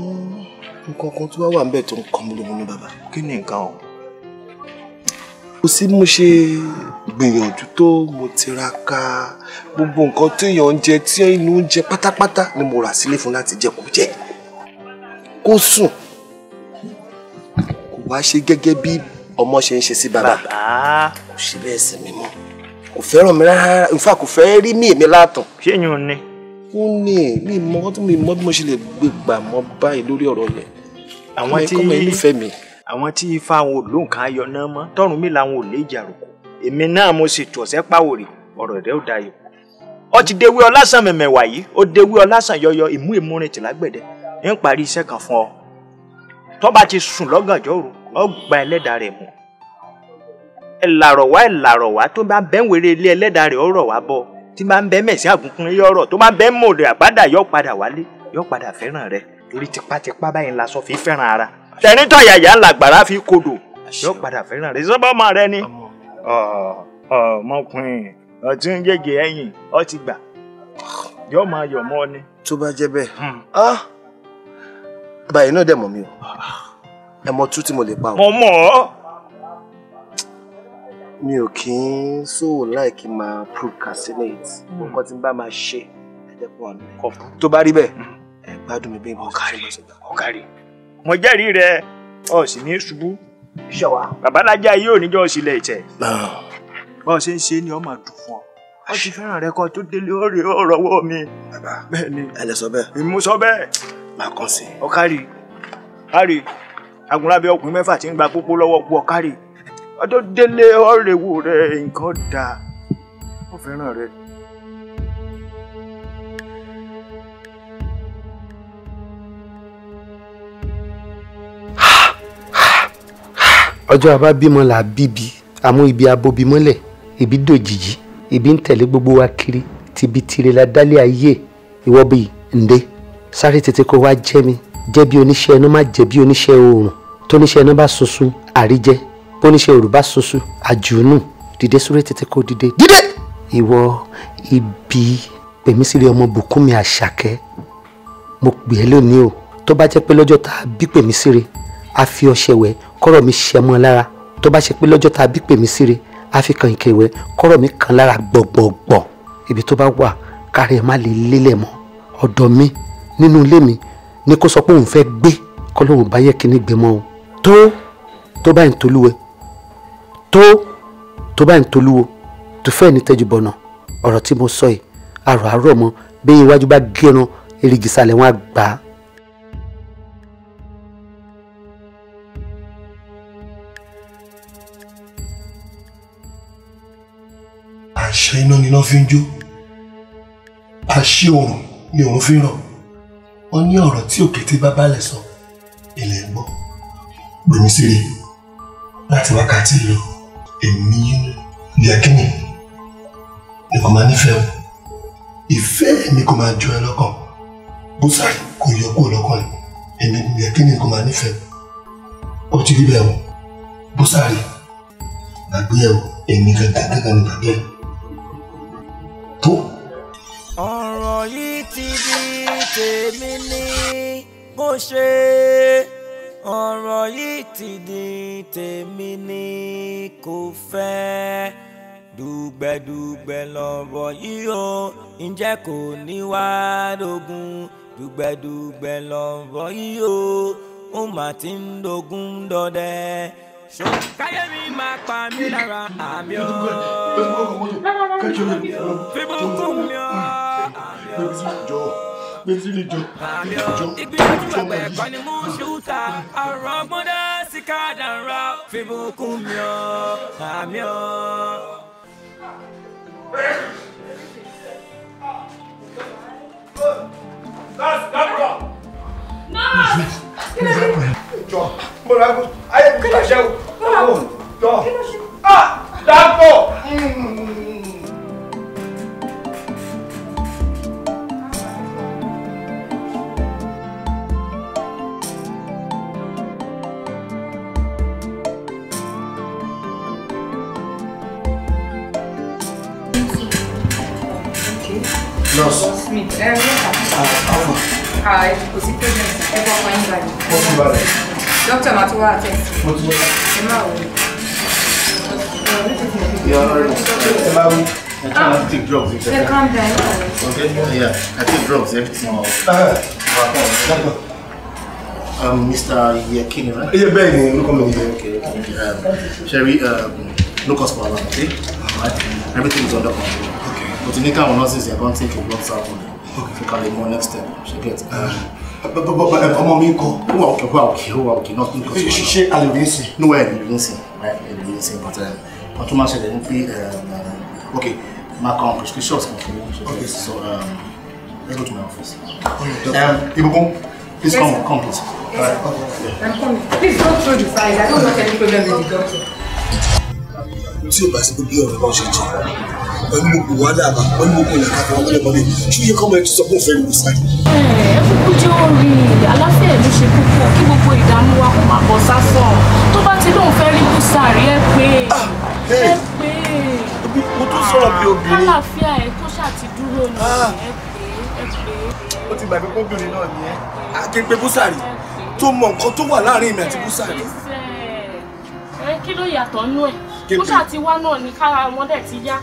nǹkan kan tó wà ń bẹ̀ tó ń kọ́ mi lóminú bàbá. Kí ni nǹkan o? Kò sí mo ṣe gbìyànjú tó mo tiraka gbogbo nǹkan tí èèyàn ń jẹ tí inú ń jẹ pátápátá ni mo rà sílé fún láti jẹ kó jẹ kó sùn kò wá ṣe gẹ́gẹ́ bí ọmọ ṣe ń ṣe sí bàbá kò ṣe bẹ́ẹ̀ sí mi mọ́ kò fẹ́ràn mi rárá nfa kò fẹ́ rí mi èmi látàn. ṣé yín ni. ó ní mi mọ bí mo ṣe lè gbé gbà mọ́ báyìí lórí ọ̀rọ̀ yẹn. àwọn tí ọmọ ẹni fẹ́ mi. àwọn tí ifá wọn ò lóǹkà ayọ̀ náà mọ́ tọrùn mi làwọn ò lè jàrùkù èmi náà mo sì tọ̀ sẹ́ pàwòrì ọ̀rọ̀ rẹ̀ ó dayọ̀. ó ti déwé ọlásàn mẹ̀mẹ̀wà yìí ó déwé ọlásàn yọyọ ìmú ìmúrin tìlágbẹ̀dẹ ń parí iṣẹ́ kan fún ọ. tó bá ti sùn lọ́gànjọ́ òru ó gba ẹlẹ́dàá rẹ̀ mú. ẹ̀làrọ̀ wá tó bá bẹ́ ń wèrè ilé ẹlẹ́dàá rẹ̀ ó rọ̀ wá bọ̀ tí máa ń bẹ́ mẹ̀sí àgùnkùn yọ ọ̀rọ̀ tó máa ń bẹ́ mọ̀ọ́dẹ̀ àbádà yọ padà wálé yọ padà fẹ́ràn rẹ̀ torí tipátipá báyìí la sọ fi fẹ́ràn ara tẹ̀rìntọ́ yàyà làgbàrá fi kodò yọ padà fẹ́ràn rẹ̀ sọ́bọ̀ ọmọ rẹ ni. ọmọkùnrin ọtí ń gègé ẹ̀yìn ọ ti gbà yọ máa yọ̀ mọ́ ni. tó bá jẹ́ bẹ́ẹ̀ báyìí náà dẹ̀ mọ̀ mi o ẹ mọ tú tí mo lè pa o. mo mọ̀ ọ́. mi ò kí ń so like máa procrastinate nǹkan tí n bá máa ṣe ẹ̀jẹ̀ pọ̀ ní. tó bá rí bẹ́ẹ̀ ẹ gbádùn mi bí mo ṣe ṣe ṣe gbà. ọ̀kárí mo jẹ́rìí rẹ ọ sì ní ṣubú babalájà yóò níjọ́ sílẹ̀ ìtẹ̀ bọ́ ṣe ń ṣe ni ọ máa dùn fún ọ ọ ti fẹ́ràn rẹ kọ́ tó délé ọ̀rẹ́ ọ̀rọ̀wọ́ mi. bẹ́ẹ̀ ni ẹ lè sọ bẹ́ẹ̀. ìmú sọ bẹ́ẹ̀. máa kàn sí. ọ̀kárí agunlábẹ́ ọkùnrin mẹ́fà tí ń gba pópó lọ́wọ́ kú ọ̀kárí ọdún délé ọ̀rẹ́wò rẹ nǹkan dáa ó fẹ́ràn rẹ. ọjọ́ àbá bímọ là á bíbi àmú ibi abobi mọ́lẹ̀ ibi dòjìjì ibi ń tẹ̀lé gbogbo wa kiri tibi tire la dálé ayé ìwọ bíi ǹdẹ sáré tètè kó wá jẹ́ mi jẹ́ bí oníṣẹ́ iná má jẹ́ bí oníṣẹ́ oòrùn tóníṣẹ́ iná bá sunsun àríjẹ́ bóníṣẹ́ òrùn bá sunsun àjùnú dìde súré tètè kó dìde ìwọ ibi pèmí sílé ọmọ Bùkúnmi Àṣàkẹ́ mo pè é lónìí o tó bá jẹ́ pé lọ́jọ́ tá a bí pèmí síre a fi ọṣẹ wẹ̀ kọ́rọ̀ mi ṣẹ mọ́ lára tó bá ṣe pé lọ́jọ́ tá a bí pèmí síre a fi kàn ìkẹ́ wẹ̀ kọ́rọ̀ mi kan lára gbọ̀gbọ̀gbọ̀ ibi tó bá wà kárí ẹ̀ má lè lélẹ̀ mọ́ ọ̀dọ̀ mi nínú ilé mi ní kó sọ pé òun fẹ́ gbé kọ́lọ́run bá yẹ kíní gbé mọ́ o tó bá ń tolúwẹ̀ tó bá ń tolúwo tó fẹ́ ní tẹ́jú bọ̀nà ọ̀rọ̀ tí mo sọ yìí àrò àárọ̀ mọ́ bí iwájú bá gẹran erigi sàlẹ̀ wọn á gbà á. àṣẹ iná ni iná fi ń jó àṣẹ òrùn ni òrùn fi ń rọ̀ wọ́n ní ọ̀rọ̀ tí òkété bá balẹ̀ sọ ilẹ̀ gbọ́ gbèmí síre láti wákàtí lọ èmi Ìbíakínmi ni kò máa nífẹ̀ẹ́ o ìfẹ́ mi kò máa jọ ẹ lọ́kàn Búsàrí kò yọ kó lọ́kàn èmi Ìbíakínmi kò máa nífẹ̀ẹ́ o ti rí bẹ́ẹ̀ o Bùsàrí, gbàgbé ẹ̀ o, èmi gangan ni gbàgbé ẹ̀. Tó. Ọ̀rọ̀ yìí ti di tèmi ní kó ṣe. Ọ̀rọ̀ yìí ti di tèmi ní kò fẹ́. Dùgbẹ̀dùgbẹ̀ lọ̀rọ̀ yìí o, ǹjẹ́ kò ní wá dógún. Dùgbẹ̀dùgbẹ̀ lọ̀rọ̀ yìí o, ó mà ti ń dógún dọdẹ. Káyọ̀mí máa pa mí lára àmì ọ́. Fíbùkúnmi ọ́. Àmì ọ́. Ìgbìyànjú ẹgbẹ́ ẹ̀kọ́ ni mú ṣúta. Ọ̀rọ̀ ọgbọ́dá sí kádàrá. Fíbùkúnmi ọ́. Àmì ọ́. Jọ, mo ra ko ayé mi bàjẹ́ o. Jọ, dàpọ̀. Nurse. Smith, Hi, kò sí problem. Ẹ bọ́ ọmọ yín balẹ̀. Wọ́n ti balẹ̀. Dókítà máa tún wá àtẹ̀sí. Mo ti wọ́n. Ẹ máa wò ó. Ẹ máa wí. I can't take drugs. Ẹ calm down. Okay? Yeah, I take drugs, everything. Mr. Yekini, right? Yeah, Ben, look at me. Okay. Sherry, no cause for alarm, okay? Alright. Everything is under control. Okay. But in the kind of nurses, you're going to take a blood sample. Okay. So call it more next step. She gets. Ọmọ mi kọ. Okay. Not ṣe alivisi. No way, alivisi. Right, alivisi. But too much of okay. My prescriptions for you. Okay. So let's go to my office. Ibukunmi, please come, please. Alright. Yeah. I'm coming. Please don't throw the files. I don't want any problem with the doctor. Tí o bá sí gbogbo ọ̀rọ̀ náà ṣe jẹ́, wọ́n ní mo kò wá dàbà, wọ́n ní mo kò lè ká fún ọmọdé, ṣé yẹ kọ́ ọmọ ẹ̀ tó sọ pé òun fẹ́ lù sáì? Ẹ kúkú jẹ́ orí àlàáfíà ló ṣe kókó kí gbogbo ìdààmú wa kó máa bọ̀ sásán. Tó bá ti lóun fẹ́ rí Bùsàrí ẹ pé. Mo tún sọ̀rọ̀ bí obìnrin. Àlàáfíà ẹ kó ṣáà ti dúró ní ẹ pé. Ó ti gbàgbé pé obìnrin náà ni ẹ́. Akéńpé Bùsàrí tó mọ nǹkan tó wà láàrin ìmọ̀ àti Bùsàrí. Kí ló yàtọ̀ nú ẹ̀? Ó ṣáà ti wá náà ní kára ọmọdé ti yá.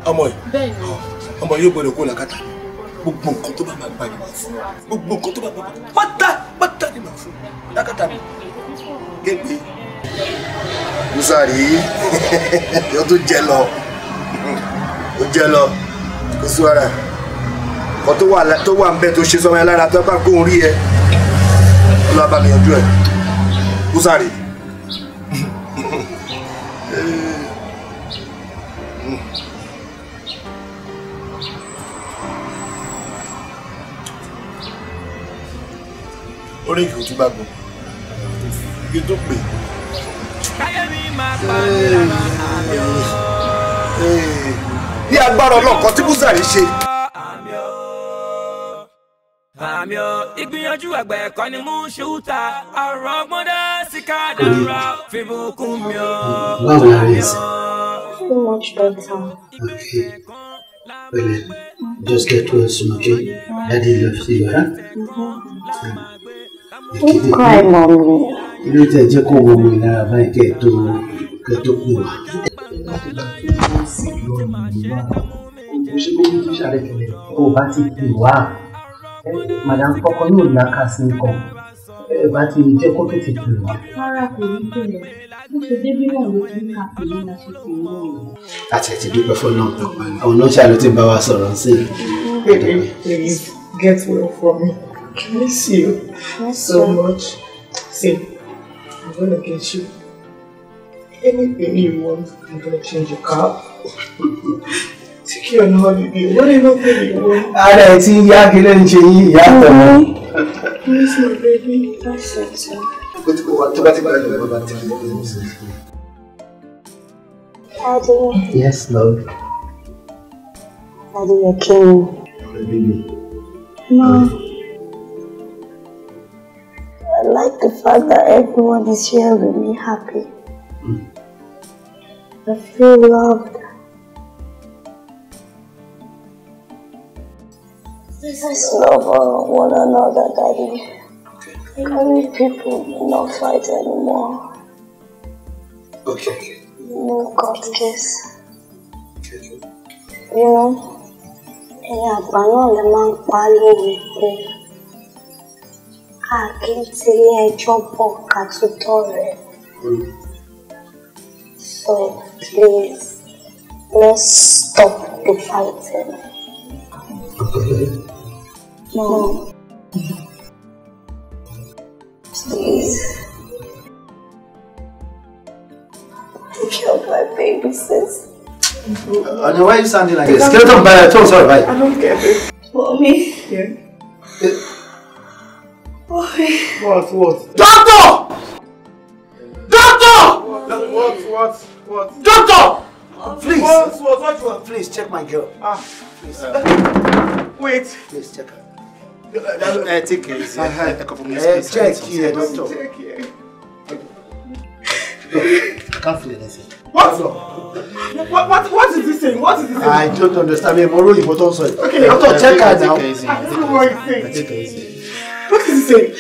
Ọmọ yìí. Bẹ́ẹ̀ni. Ọmọ yóò gbọ́dọ̀ kó làkàtà. Gbogbo nǹkan tó bá máa gbà ní máa fún. Gbogbo nǹkan tó bá máa gbà pátá ni máa fún. Làkàtà mi. Gẹ́gbẹ́. Bùsàrí yóò tún jẹ lọ. Ó jẹ lọ. Kò sí wàrà. Nǹkan tó wà ń bẹ tó ṣe sọmọ ẹ lára tó bá kóhun rí ẹ. Ó lọ bá mi yanjú ẹ. Bùsàrí. Orí ìkò tí bá gbọ́ igi tó pè. Ní agbára ọlọ́kan tí Bùsàrí ṣe. Àmì ọ́ ìgbìyànjú àgbẹ̀ ẹ̀kọ́ ni mú ṣúta ọ̀rọ̀ ọgbọ́dá sí kádàrá Fíbùkúnmi ọ́. So much better. Okay. Well, just get well soon, okay? Daddy loves you, huh? Don't cry, mommy. Ilé tẹ̀ jẹ́ kó wọ ọmọ ìlara báyìí kẹ́ tó kú wa. Ó bá ti pè wá. Madam kọ́kọ́ yóò láka sí nǹkan. Ẹ bá ti jẹ́ kó tètè pè wá. Rárá kò ní bẹ̀rẹ̀. Bó ṣe débí náà ló ti ń kà pé ní aṣọ tó ń wọ̀. Àti ẹ̀ ti dúpẹ́ fún náà. Àwọn náà ṣàlù tí ń bá wa sọ̀rọ̀ sí i. Please get well from me. I miss you so much. See, I'm gonna get you anything you want. I'm gonna change your car. Take you on holiday. Whatever you want. Ara ẹ̀ tí yá kí ló ń ṣe yí ìyá àtọ̀mọ́. Please, my baby. That's it. Daddy. Yes, love. Daddy, you're king. Baby. No. I like the fact that everyone is here really happy. I feel loved. Let's love one another, Daddy. Carry people do not fight anymore. Okay. No court case. You know, ẹ̀yin àgbà náà lè máa ń pa lórí pé a kì í tilé ẹjọ́ bọ̀ ká tó tọ̀rẹ́. So please, let's stop the fighting. Mom, please. Take care of my baby, sis. Why are you sounding like this? Get up, by sorry, bye. I don't get it. Mommy? Yeah. Mommy. What? Doctor! Doctor! What? Doctor! Please. What you want? Please check my girl. Please. Wait. Please check her. Take it easy. Check here, doctor. Check here. I can't feel anything. What is this saying? What is this saying? I don't understand. I'm already important. Okay, doctor, check her now. I don't know what he's saying. Take it easy. What is he saying?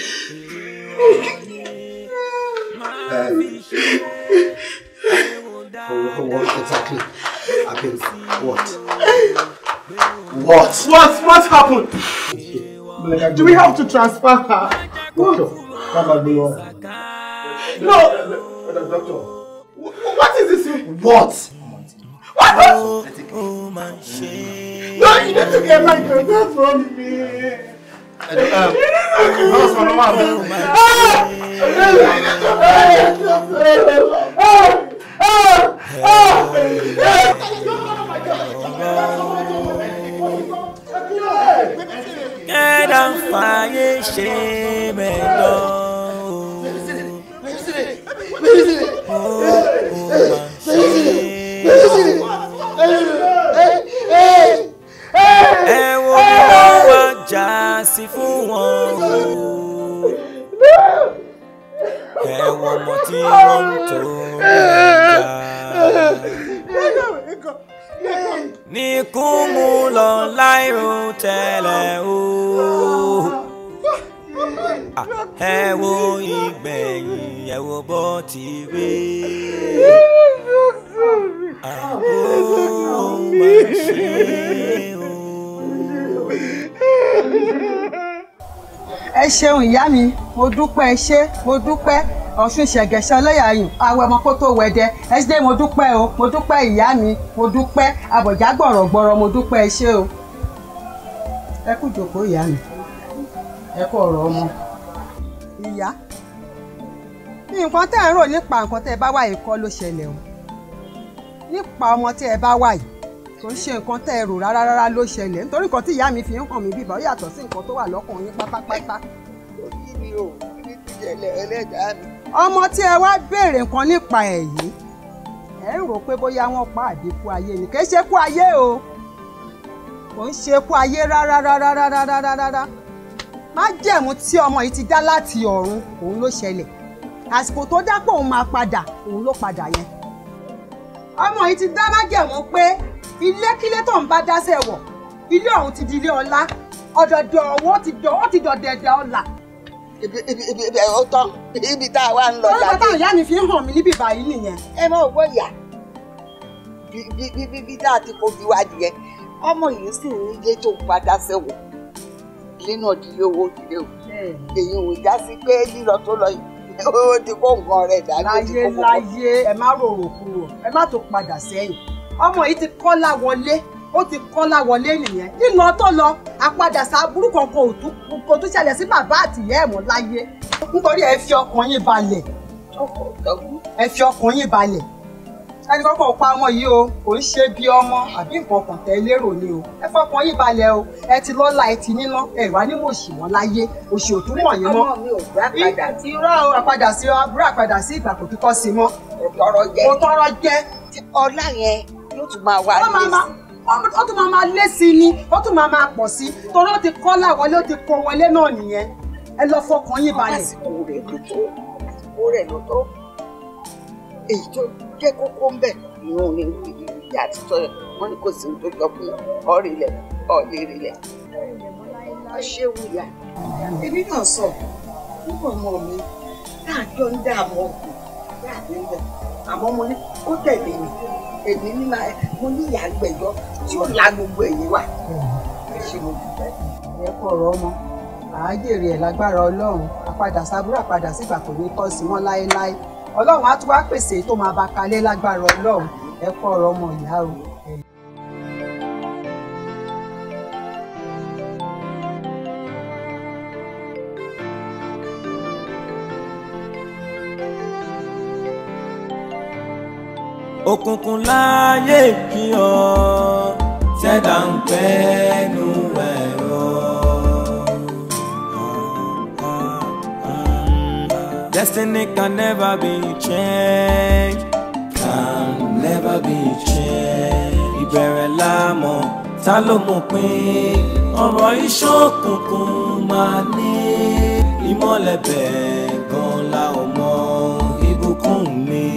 What exactly happened? What happened? Do we have to transfer her? No, doctor. What is this? What? No, you need to get my contact from me. Sí fún wọn ẹ̀wọ̀n mọ̀ tí wọ́n ń tó ní kú mú lọ láìrò tẹ́lẹ̀ o ẹ wo ìgbẹ̀yìn ẹ wo bó ti rí ẹ ṣeun ìyá mi mo dúpẹ́ ẹ ṣé mo dúpẹ́ ọ̀ṣun ṣẹ̀gẹ̀ṣẹ̀ ọlẹ́yàyùn àwẹ̀ ọmọ kó tó wẹ̀dẹ ẹ ṣé mo dúpẹ́ o mo dúpẹ́ ìyá mi mo dúpẹ́ àbọ̀já gbọ̀rọ̀gbọ̀rọ̀ mo dúpẹ́ ẹ ṣé o. ẹ kú jókòó ìyá mi ẹ kú ọ̀rọ̀ ọmọ. ìyá nǹkan tẹ́ ẹ ń rò nípa nǹkan tẹ́ ẹ bá wà yìí kọ́ ló ṣẹlẹ̀ o nípa ọmọ tí ẹ bá wà yìí kò ń ṣe nǹkan tẹ́ ẹ rò rárá ló ṣẹlẹ̀ nítorí nǹkan tí ìyá mi fi ń hàn mí bíbá ó yàtọ̀ sí nǹkan tó wà lọ́kàn yín pátápátá. orí mi ò ní ìṣẹ̀lẹ̀ ẹlẹ́dàá mi. ọmọ tí ẹ wá béèrè nǹkan nípa ẹ̀ yìí ẹ ń rò pé bóyá wọ́n pa àbíkú ayé ni kì í ṣe kú ayé o kò ń ṣe kú ayé rárá májẹ̀mú tí ọmọ yìí ti dá láti ọ̀run òun ló ṣẹlẹ̀ àsìkò tó dá pé òun máa padà òun ló padà yẹn ọmọ yìí ti dá májẹ̀mú pé ilékílé tó ń bá dáṣẹ́ wọ̀ ilé ọ̀hún ti di ilé ọlá ọ̀dọ̀dọ̀ ọ̀wọ́ ti dọ̀dẹ̀dẹ̀ ọ̀la. ibi ó tán ibi tá a wá ń lọ láti. lọ́dọ̀ táwọn ìyá mi fi ń hàn mí níbi báyìí nìyẹn. ẹ mọ̀ owó ìyá bí tá a ti fojú wa nìyẹn ọmọ yìí sì ní ilé tó ń bá dáṣẹ́ wọ̀ ilé náà di ilé owó ìdílé o èyí ò já sí pé lílọ tó lọ yìí ó ti kó nǹkan rẹ̀ dání. láyé ẹ má rorò kúrò ẹ má tó padà sẹ́yìn ọmọ yìí ti kọ́lá wọlé ó ti kọ́lá wọlé nìyẹn lílọ tó lọ àpadà sábúrú kankan kò tún ṣẹlẹ̀ sí bàbá àtìyá ẹ̀ mọ́ láyé nítorí ẹ fi ọkàn yín balẹ̀ ẹ fi ọkàn yín balẹ̀ ẹni kọ́kọ́ pa ọmọ yìí o kò ń ṣe bí ọmọ àbí nǹkan kan tẹ́ lérò ni o ẹ fọkàn yín balẹ̀ o ẹ ti lọ́lá ẹ ti níná ẹ wá ní mòṣì wọn láyé òṣì òtún mọ̀ yín mọ́ irọ́ àpadà sí àbúrò àpadà sí ìgbà kò kíkọ́ sí mọ́ ó tọrọ jẹ ọlá yẹn yóò tún máa wá lé sí ó tún máa lé sí ni ó tún máa pọ̀ sí torí ó ti kọ́lá wọlé ó ti kó wọlé náà nìyẹn ẹ lọ fọkàn yín balẹ̀. àsìkò rẹ̀ ló tó èyí tó jẹ́ kókó ń bẹ̀ ìhun ni ìyá àtijọ́ wọn ni kò sí ohun tó jọ pé ọ̀rìnlẹ̀ ọ̀lẹ́rìnlẹ̀ ṣéwù ya èmi náà sọ nígbà ọmọ mi láàjọ ń dààmú ọkùnrin láàbí ń bẹ àmọ́ mo ní ó tẹ̀lé mi èmi ní mo ní ìyá àgbẹ̀jọ́ tí ó la gbogbo èyí wà ṣe mo dúpẹ́. ẹ kọ ọ̀rọ̀ ọmọ àájèrè ẹ̀ lágbára ọlọ́run àpadà sábúrò àpadà sígbà kò ní tọ́ sí wọn láéláé ọlọ́run á tún wá pèsè tó máa bá kalẹ̀ lágbára ọlọ́run ẹ kọ ọ̀rọ̀ ọmọ ìyá o. òkùnkùn láyé kí ọ tẹ́dà ń pẹ́nu ẹ̀rọ. Destiny can never be changed, can never be changed. Ìbẹ̀rẹ̀ lámọ̀ ta ló mọ̀ pé ọ̀rọ̀ ìṣókùnkùn máa ní ìmọ́lẹ̀ bẹ́ẹ̀ gan la ò mọ Ibukunmi.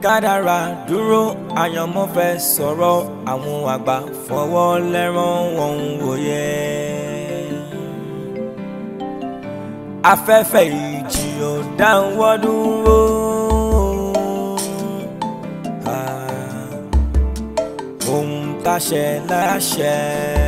Kádàrá dúró àyànmọ́ fẹ́ sọ̀rọ̀ àwọn àgbà fọwọ́ lẹ́rán wọn wòye. Afẹ́fẹ́ ìjì ò dáwọ́ dúró. Ohun táṣẹ láṣẹ.